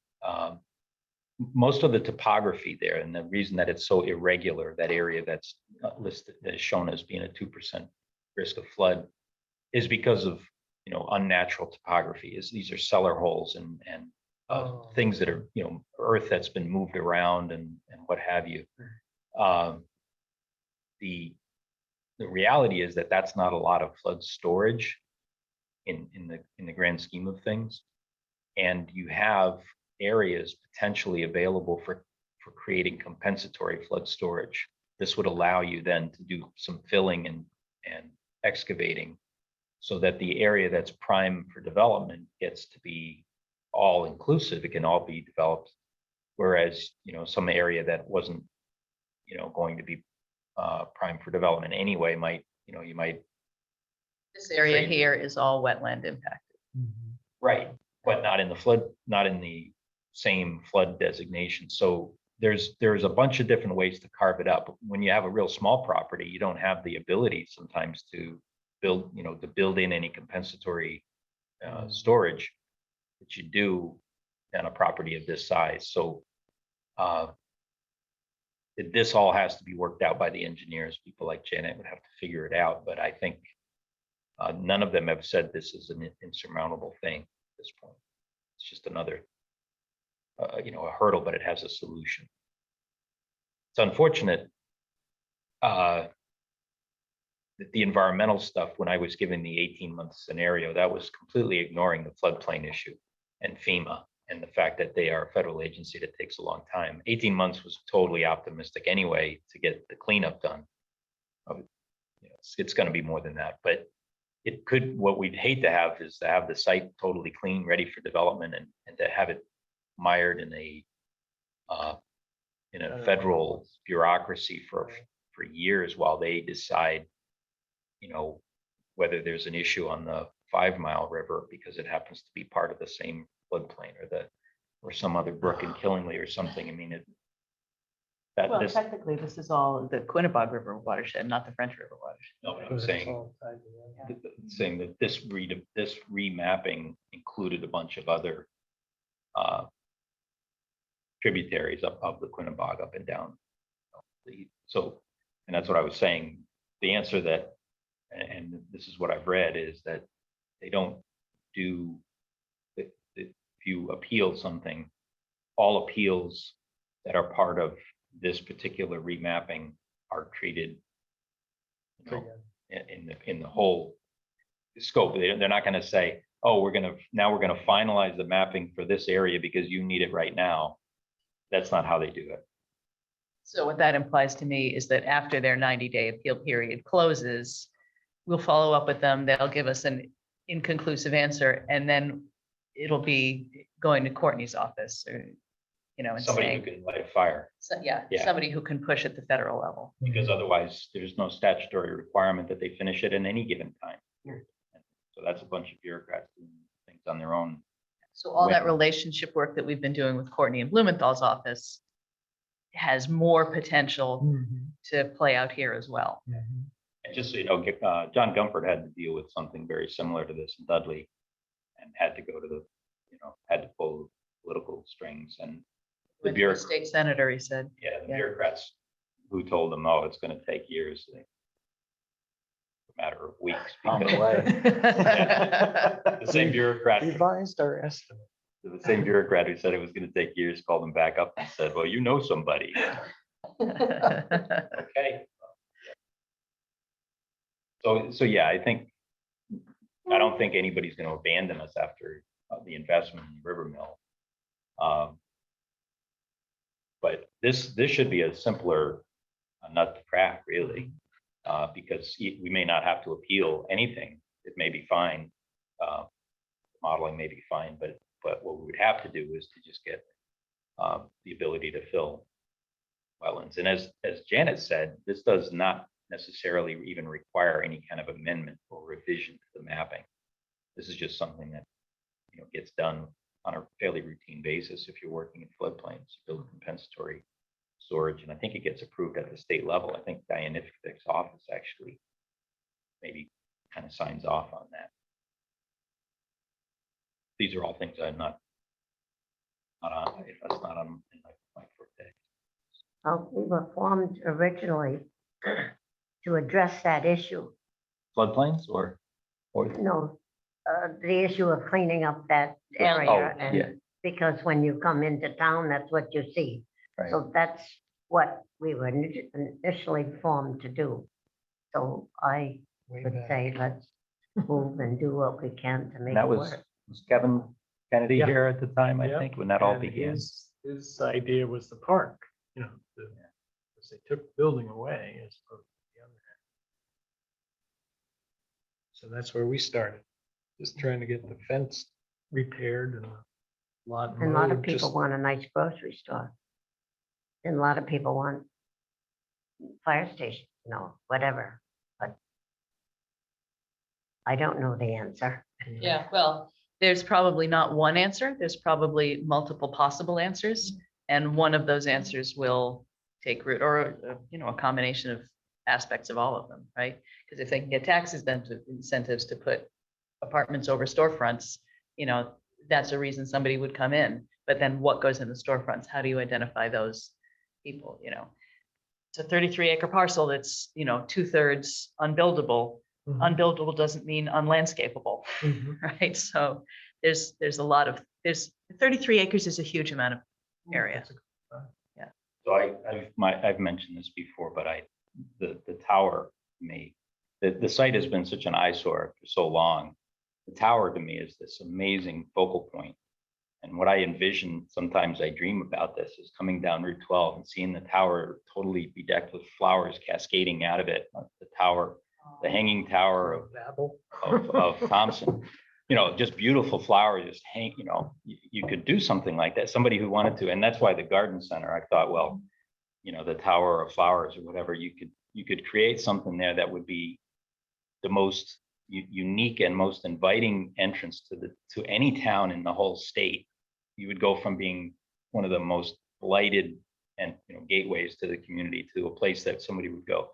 most of the topography there, and the reason that it's so irregular, that area that's listed, that is shown as being a 2% risk of flood, is because of, you know, unnatural topography. These are cellar holes and things that are, you know, earth that's been moved around and what have you. The reality is that that's not a lot of flood storage in the grand scheme of things. And you have areas potentially available for creating compensatory flood storage. This would allow you then to do some filling and excavating so that the area that's prime for development gets to be all inclusive. It can all be developed. Whereas, you know, some area that wasn't, you know, going to be prime for development anyway might, you know, you might. This area Great. here is all wetland impacted. Right, but not in the flood, not in the same flood designation. So there's a bunch of different ways to carve it up. When you have a real small property, you don't have the ability sometimes to build, you know, to build in any compensatory storage that you do on a property of this size. So this all has to be worked out by the engineers. People like Janet would have to figure it out, but I think none of them have said this is an insurmountable thing at this point. It's just another, you know, a hurdle, but it has a solution. It's unfortunate that the environmental stuff, when I was given the 18-month scenario, that was completely ignoring the floodplain issue and FEMA and the fact that they are a federal agency that takes a long time. 18 months was totally optimistic anyway to get the cleanup done. You know, it's going to be more than that, but it could, what we'd hate to have is to have the site totally clean, ready for development, and to have it mired in a federal bureaucracy for years while they decide, you know, whether there's an issue on the 5 Mile River because it happens to be part of the same floodplain or some other brook in Killingly or something. I mean, Well, technically, this is all the Quinnebog River watershed, not the French River watershed. no, but I'm saying that this remapping included a bunch of other tributaries of the Quinnebog up and down. So, and that's what I was saying. The answer that, and this is what I've read, is that they don't do, if you appeal something, all appeals that are part of this particular remapping are treated, you know, in the whole scope. They're not gonna say, oh, we're gonna finalize the mapping for this area because you need it right now. That's not how they do it. So what that implies to me is that after their 90-day appeal period closes, we'll follow up with them. They'll give us an inconclusive answer, and then it'll be going to Courtney's office or, you know, and Somebody who saying, can light a fire, yeah, Yeah. somebody who can push at the federal level. because otherwise there's no statutory requirement that they finish it in any given time. So that's a bunch of bureaucrats doing things on their own. So all that When- relationship work that we've been doing with Courtney and Blumenthal's office has more potential to play out here as well. And just so you know, John Gumford had to deal with something very similar to this in Dudley and had to go to the, had to pull political strings and the Went to a bureaucrats, state senator, he said. the Yeah. bureaucrats who told them, oh, it's going to take years. A matter of weeks. On the because way. The same bureaucrat, Revised our estimate. the same bureaucrat who said it was going to take years, called them back up and said, well, you know somebody. Okay. So yeah, I don't think anybody's going to abandon us after the investment in the River Mill. But this should be a simpler nut to crack, really, because we may not have to appeal anything. It may be fine. Modeling may be fine, but what we would have to do is to just get the ability to fill wetlands. And as Janet said, this does not necessarily even require any kind of amendment or revision to the mapping. This is just something that gets done on a fairly routine basis. If you're working in floodplains, build compensatory storage, and I think it gets approved at the state level. I think Diane Ifvik's office actually maybe kind of signs off on that. These are all things I'm not on. If that's not on in my forte. Well, we were formed originally to address that issue. Floodplains or No, the issue of cleaning up that area. Oh, And yeah. because when you come into town, that's what you see. Right. So that's what we were initially formed to do. So I would say let's move and do what we can to make that it was work. Kevin Kennedy Yeah. here at the time, I Yeah. think, when that all And began. His idea was the park, because they took the building away as opposed to the other end. So that's where we started, just trying to get the fence repaired and the lot. And a lot of mowed, people just- want a nice grocery store. And a lot of people want fire station, whatever, but I don't know the answer. Yeah, well, there's probably not one answer. There's probably multiple possible answers. And one of those answers will take root, or, a combination of aspects of all of them, right? Because if they can get tax incentives to put apartments over storefronts, that's a reason somebody would come in. But then what goes in the storefronts? How do you identify those people, It's a 33-acre parcel that's, 2/3 unbuildable. Mhm. Unbuildable doesn't mean unlandscapable, Mhm. right? So there's a lot of, 33 acres is a huge amount of area. That's a good thought. So I've mentioned this before, but the tower to me, the site has been such an eyesore for so long. The tower to me is this amazing focal point. And what I envision, sometimes I dream about this, is coming down Route 12 and seeing the tower totally bedecked with flowers cascading out of it. The tower, the hanging tower Babel. of Thompson, just beautiful flowers just hang, you could do something like that. Somebody who wanted to, and that's why the garden center, I thought, well, the tower of flowers or whatever, you could create something there that would be the most unique and most inviting entrance to any town in the whole state. You would go from being one of the most blighted and gateways to the community to a place that somebody would go,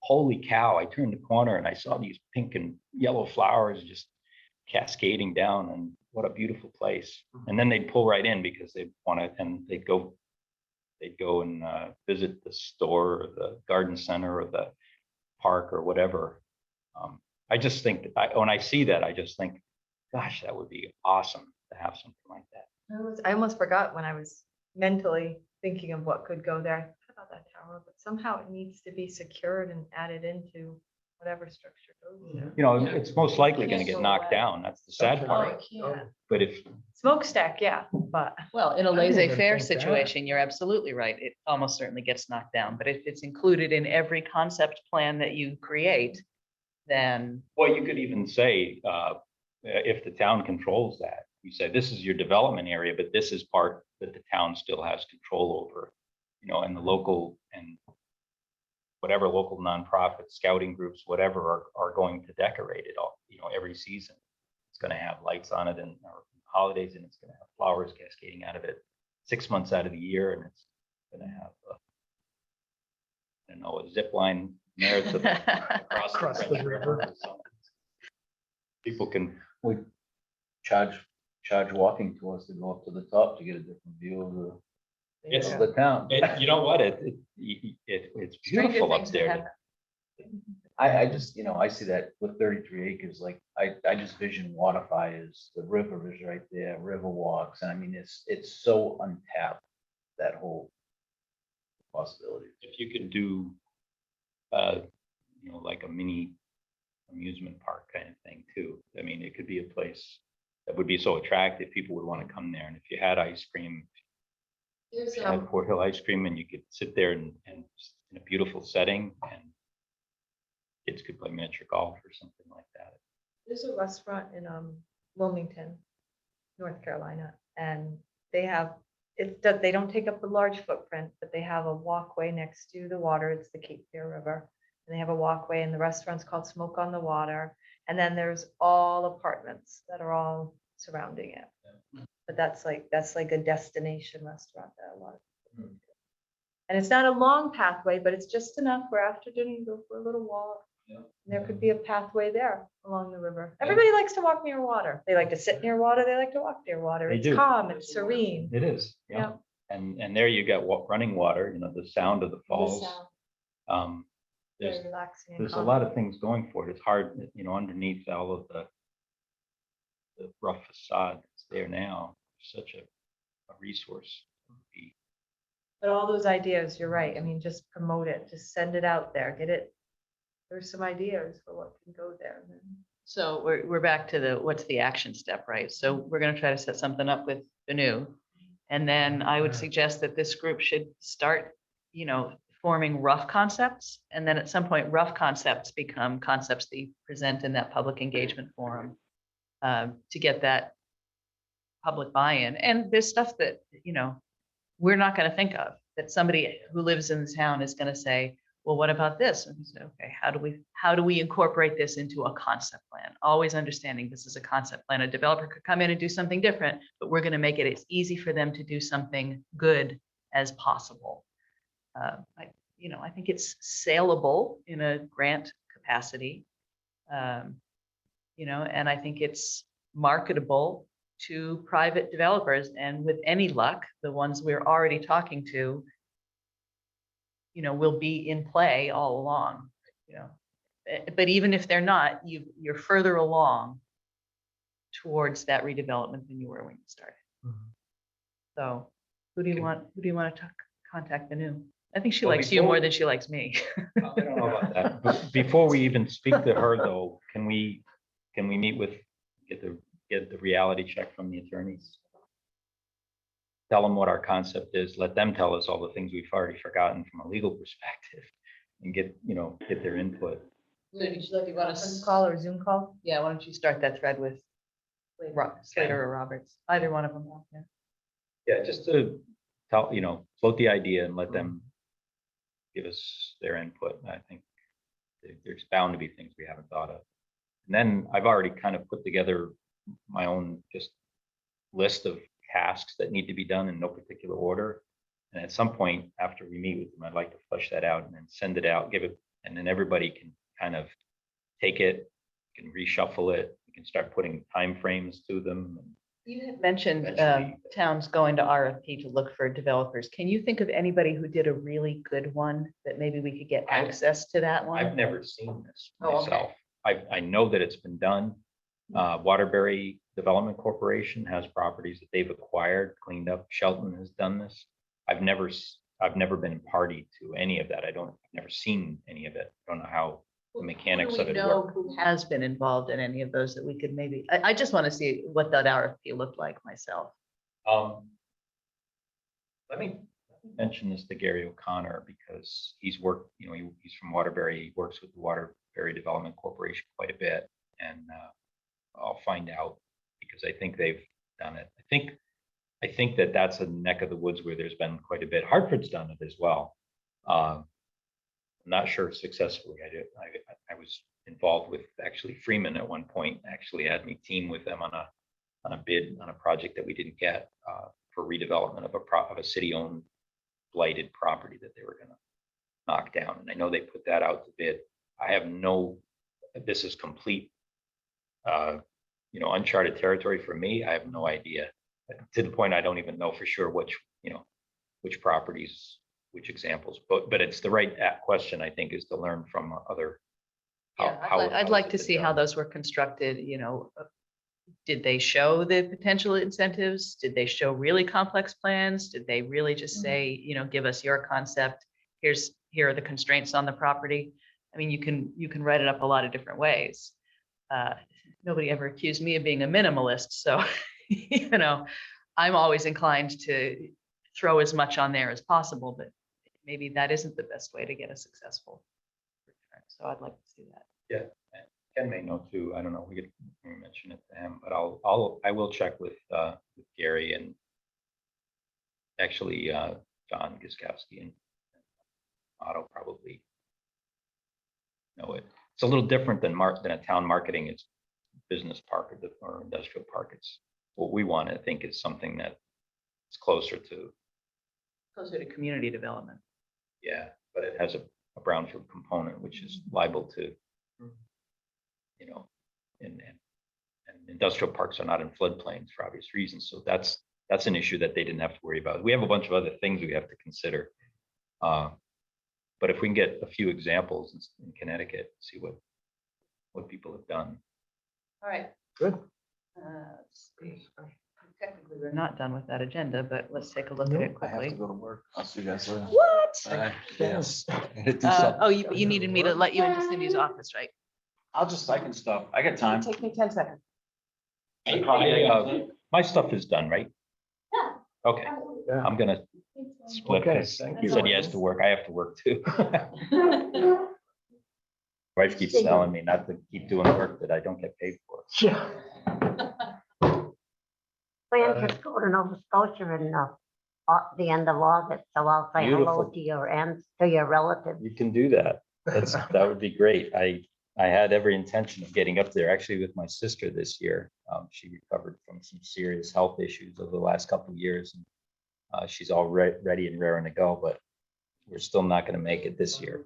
holy cow, I turned the corner and I saw these pink and yellow flowers just cascading down, and what a beautiful place. And then they'd pull right in because they'd want to, and they'd go and visit the store or the garden center or the park or whatever. I just think when I see that, I just think, gosh, that would be awesome to have something like that. I almost forgot when I was mentally thinking of what could go there. about that tower, but somehow it needs to be secured and added into whatever structure goes there. You know, it's most likely gonna Can't get go knocked away. down. That's the sad Oh, part. it can't. But if, Smokestack, yeah, but Well, in a I didn't even laissez-faire think that. situation, you're absolutely right. It almost certainly gets knocked down, but if it's included in every concept plan that you create, then well, you could even say, if the town controls that, you say, this is your development area, but this is part that the town still has control over. You know, and the local and whatever local nonprofit scouting groups, whatever, are going to decorate it all, you know, every season. It's gonna have lights on it and or holidays, and it's gonna have flowers cascading out of it 6 months out of the year, and it's gonna have, I don't know, a zip line there to across Across the the river or something. People can, We charge walking tours to go up to the top to get a different view of it's, the town. you know what, it's stranger beautiful up things have there. happened. I just, you know, I see that with 33 acres, like, I just vision Waterfires, the river is right there, river walks, and I mean, it's so untapped, that whole possibility. If you could do, you know, like a mini amusement park kind of thing too. I mean, it could be a place that would be so attractive, people would want to come there. And if you had ice cream, there's, if you had Fort Hill ice cream, and you could sit there and in a beautiful setting, and kids could play miniature golf or something like that. there's a restaurant in Wilmington, North Carolina, and they have, they don't take up a large footprint, but they have a walkway next to the water. It's the Cape Fear River. And they have a walkway, and the restaurant's called Smoke on the Water. And then there's all apartments that are all surrounding it. But that's like a destination restaurant that a lot of people go to. And it's not a long pathway, but it's just enough where after dinner you go for a little walk. Yeah. And there could be a pathway there along the river. Everybody likes to walk near water. They like to sit near water. They like to walk near water. They It's do. calm, it's serene. It is, Yeah. And there you got running water, you know, the sound of the The falls. sound, There's very relaxing and there's a calm. lot of things going for it. It's hard, you know, underneath all of the rough facade that's there now, such a resource. would be- But all those ideas, you're right. I mean, just promote it, just send it out there, get it. There's some ideas for what can go there. and then- So we're back to what's the action step, right? So we're gonna try to set something up with the new. And then I would suggest that this group should start, you know, forming rough concepts. And then at some point, rough concepts become concepts that you present in that public engagement forum to get that public buy-in. And there's stuff that, you know, we're not gonna think of, that somebody who lives in the town is gonna say, well, what about this? And we say, okay, how do we incorporate this into a concept plan? Always understanding this is a concept plan. A developer could come in and do something different, but we're gonna make it as easy for them to do something good as possible. I think it's saleable in a grant capacity. And I think it's marketable to private developers, and with any luck, the ones we're already talking to, will be in play all along, But even if they're not, you're further along towards that redevelopment than you were when you started. So who do you want to contact the new? I think she Well, likes you before- more than she likes me. I don't know about that. But before we even speak to her though, can we meet with, get the reality check from the attorneys? Tell them what our concept is, let them tell us all the things we've already forgotten from a legal perspective and get their input. Conference call or Zoom call? Yeah, why don't you start that thread with Slater or Roberts, either one of them. Yeah. Yeah, just to tell, float the idea and let them give us their input. And I think there's bound to be things we haven't thought of. And then I've already kind of put together my own just list of tasks that need to be done in no particular order. And at some point after we meet with them, I'd like to flesh that out and then send it out, give it, and then everybody can kind of take it, can reshuffle it, you can start putting timeframes to them. You had mentioned Eventually. towns going to RFP to look for developers. Can you think of anybody who did a really good one that maybe we could get access to that one? I've never seen this Oh, okay. myself. I know that it's been done. Waterbury Development Corporation has properties that they've acquired, cleaned up. Shelton has done this. I've never I've never been party to any of that. I've never seen any of it. I don't know how the mechanics Who of do we it know work. who has been involved in any of those that we could maybe, I just want to see what that RFP looked like myself. Let me mention this to Gary O'Connor because he's worked, he's from Waterbury, he works with the Waterbury Development Corporation quite a bit. And I'll find out because I think they've done it. I think that that's a neck of the woods where there's been quite a bit. Hartford's done it as well. I'm not sure successfully. I was involved with actually Freeman at one point, actually had me team with them on a bid on a project that we didn't get for redevelopment of a city-owned blighted property that they were going to knock down. And I know they put that out to bid. I have this is complete, uncharted territory for me. I have no idea, to the point I don't even know for sure which properties, which examples, but it's the right question, I think, is to learn from other. Yeah, I'd like to see how those were constructed, did they show the potential incentives? Did they show really complex plans? Did they really just say, give us your concept? Here are the constraints on the property. I mean, you can write it up a lot of different ways. Nobody ever accused me of being a minimalist. So, I'm always inclined to throw as much on there as possible, but maybe that isn't the best way to get a successful return. So I'd like to see that. Yeah, Ken may know too. I don't know. We could mention it to him, but I will check with Gary and actually John Giskowski and Otto probably know it. It's a little different than a town marketing. It's business park or industrial park. It's what we want to think is something that is closer to Community development. Yeah, but it has a brownfield component, which is liable to, and industrial parks are not in floodplains for obvious reasons. So that's an issue that they didn't have to worry about. We have a bunch of other things we have to consider. But if we can get a few examples in Connecticut, see what people have done. All right. Good. Let's see. Technically, we're not done with that agenda, but let's take a look at it I have to quickly. go to work. I'll see you guys later. What? Yes. I had to do something. Oh, you needed me to let you into Cindy's office, right? I can stop. I got time. Take me 10 seconds. My stuff is done, right? Yeah. Okay, Yeah. I'm gonna split Okay, this. thank He you. said he has to work. I have to work too. Wife keeps telling me not to keep doing work that I don't get paid for. Yeah. Plan to go to Nova Scotia in the end of August, so I'll say hello Beautiful. to your aunts, to your relatives. You can do that. That would be great. I had every intention of getting up there, actually with my sister this year. She recovered from some serious health issues over the last couple of years. And she's all ready and raring to go, but we're still not going to make it this year.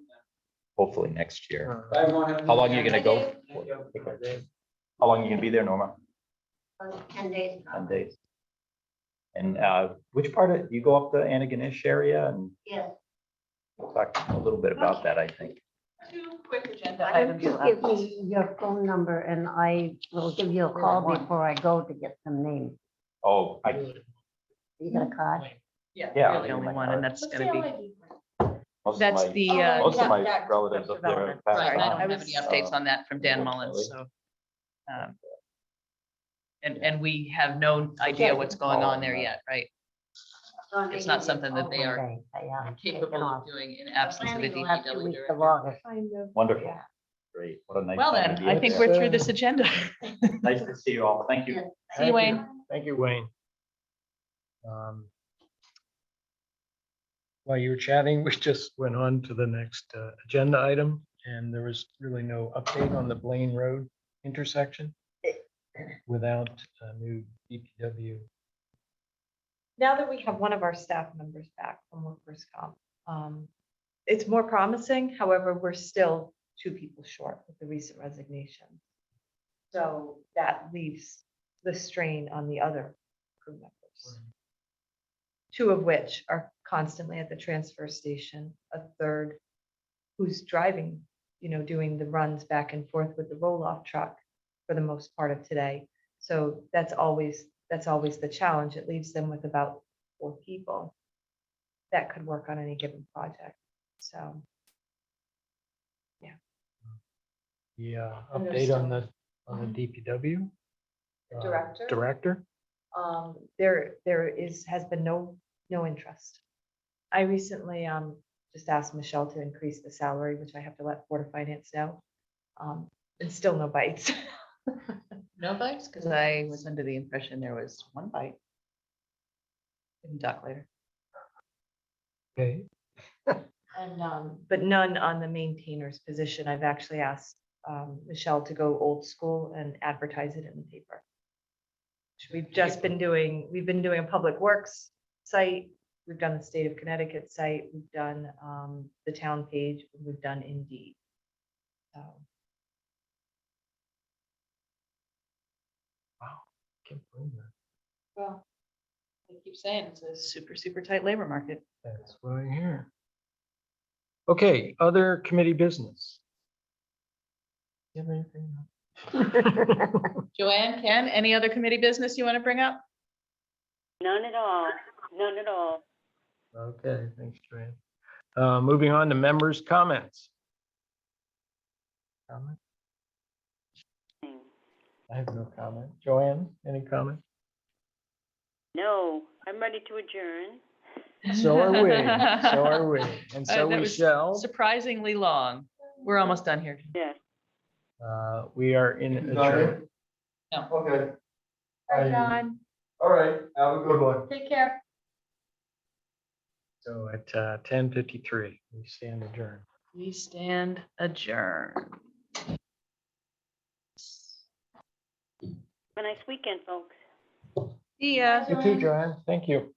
Hopefully next year. How long are you going to go? How long are you going to be there, Norma? 10 days. 10 days. And which part you go up the Antigonish area? And Yes. we'll talk a little bit about that, I think. Two quick agenda Why don't items you left. give me your phone number and I will give you a call before I go to get some names. Oh, You got a card? Yeah, You're I'll the give you only my one, card. and that's gonna be, most of that's my- the, Most of my yeah, relatives up there. have passed right, I on. don't have any updates on that from Dan Mullins, so. And we have no idea what's going on there yet, right? It's not something that they are capable of doing in absence of the DPW director. Wonderful. Yeah. Great. What a nice. Well time to then, be I up think there. we're through this agenda. Nice to see you all. Thank you. See you, Wayne. Thank you, Wayne. While you were chatting, we just went on to the next agenda item, and there was really no update on the Blaine Road intersection without a new DPW. Now that we have one of our staff members back from workers' comp, it's more promising. However, we're still 2 people short with the recent resignation. So that leaves the strain on the other crew members. 2 of which are constantly at the transfer station, a third who's driving, doing the runs back and forth with the roll-off truck for the most part of today. So that's always the challenge. It leaves them with about 4 people. that could work on any given project. So, Yeah, And they're update on still- the DPW. Director? Director? there has been no interest. I recently, just asked Michelle to increase the salary, which I have to let Board of Finance know. And still no bites. No bites, because I was under the impression there was one bite. We can talk later. Okay. And, but none on the maintainer's position. I've actually asked, Michelle to go old school and advertise it in the paper. We've been doing a public works site. We've done the state of Connecticut site. We've done, the town page. We've done Indeed. So, Can't believe that. Well, I keep saying it's a super, super tight labor market. That's what I hear. Okay, other committee business. You have anything? Joanne, Ken, any other committee business you want to bring up? None at all, none at all. Okay, thanks, Joanne. Moving on to members' comments. Comment? I have no comment. Joanne, any comment? No, I'm ready to adjourn. So are we, so are we, and so That we was shall. Surprisingly long. We're almost done here. Yes. We are in adjournment. No. Okay. Bye, John. All right, have a good one. Take care. So at 10:53, we stand adjourned. We stand adjourned. Have a nice weekend, folks. See ya. You too, Joanne. Thank you.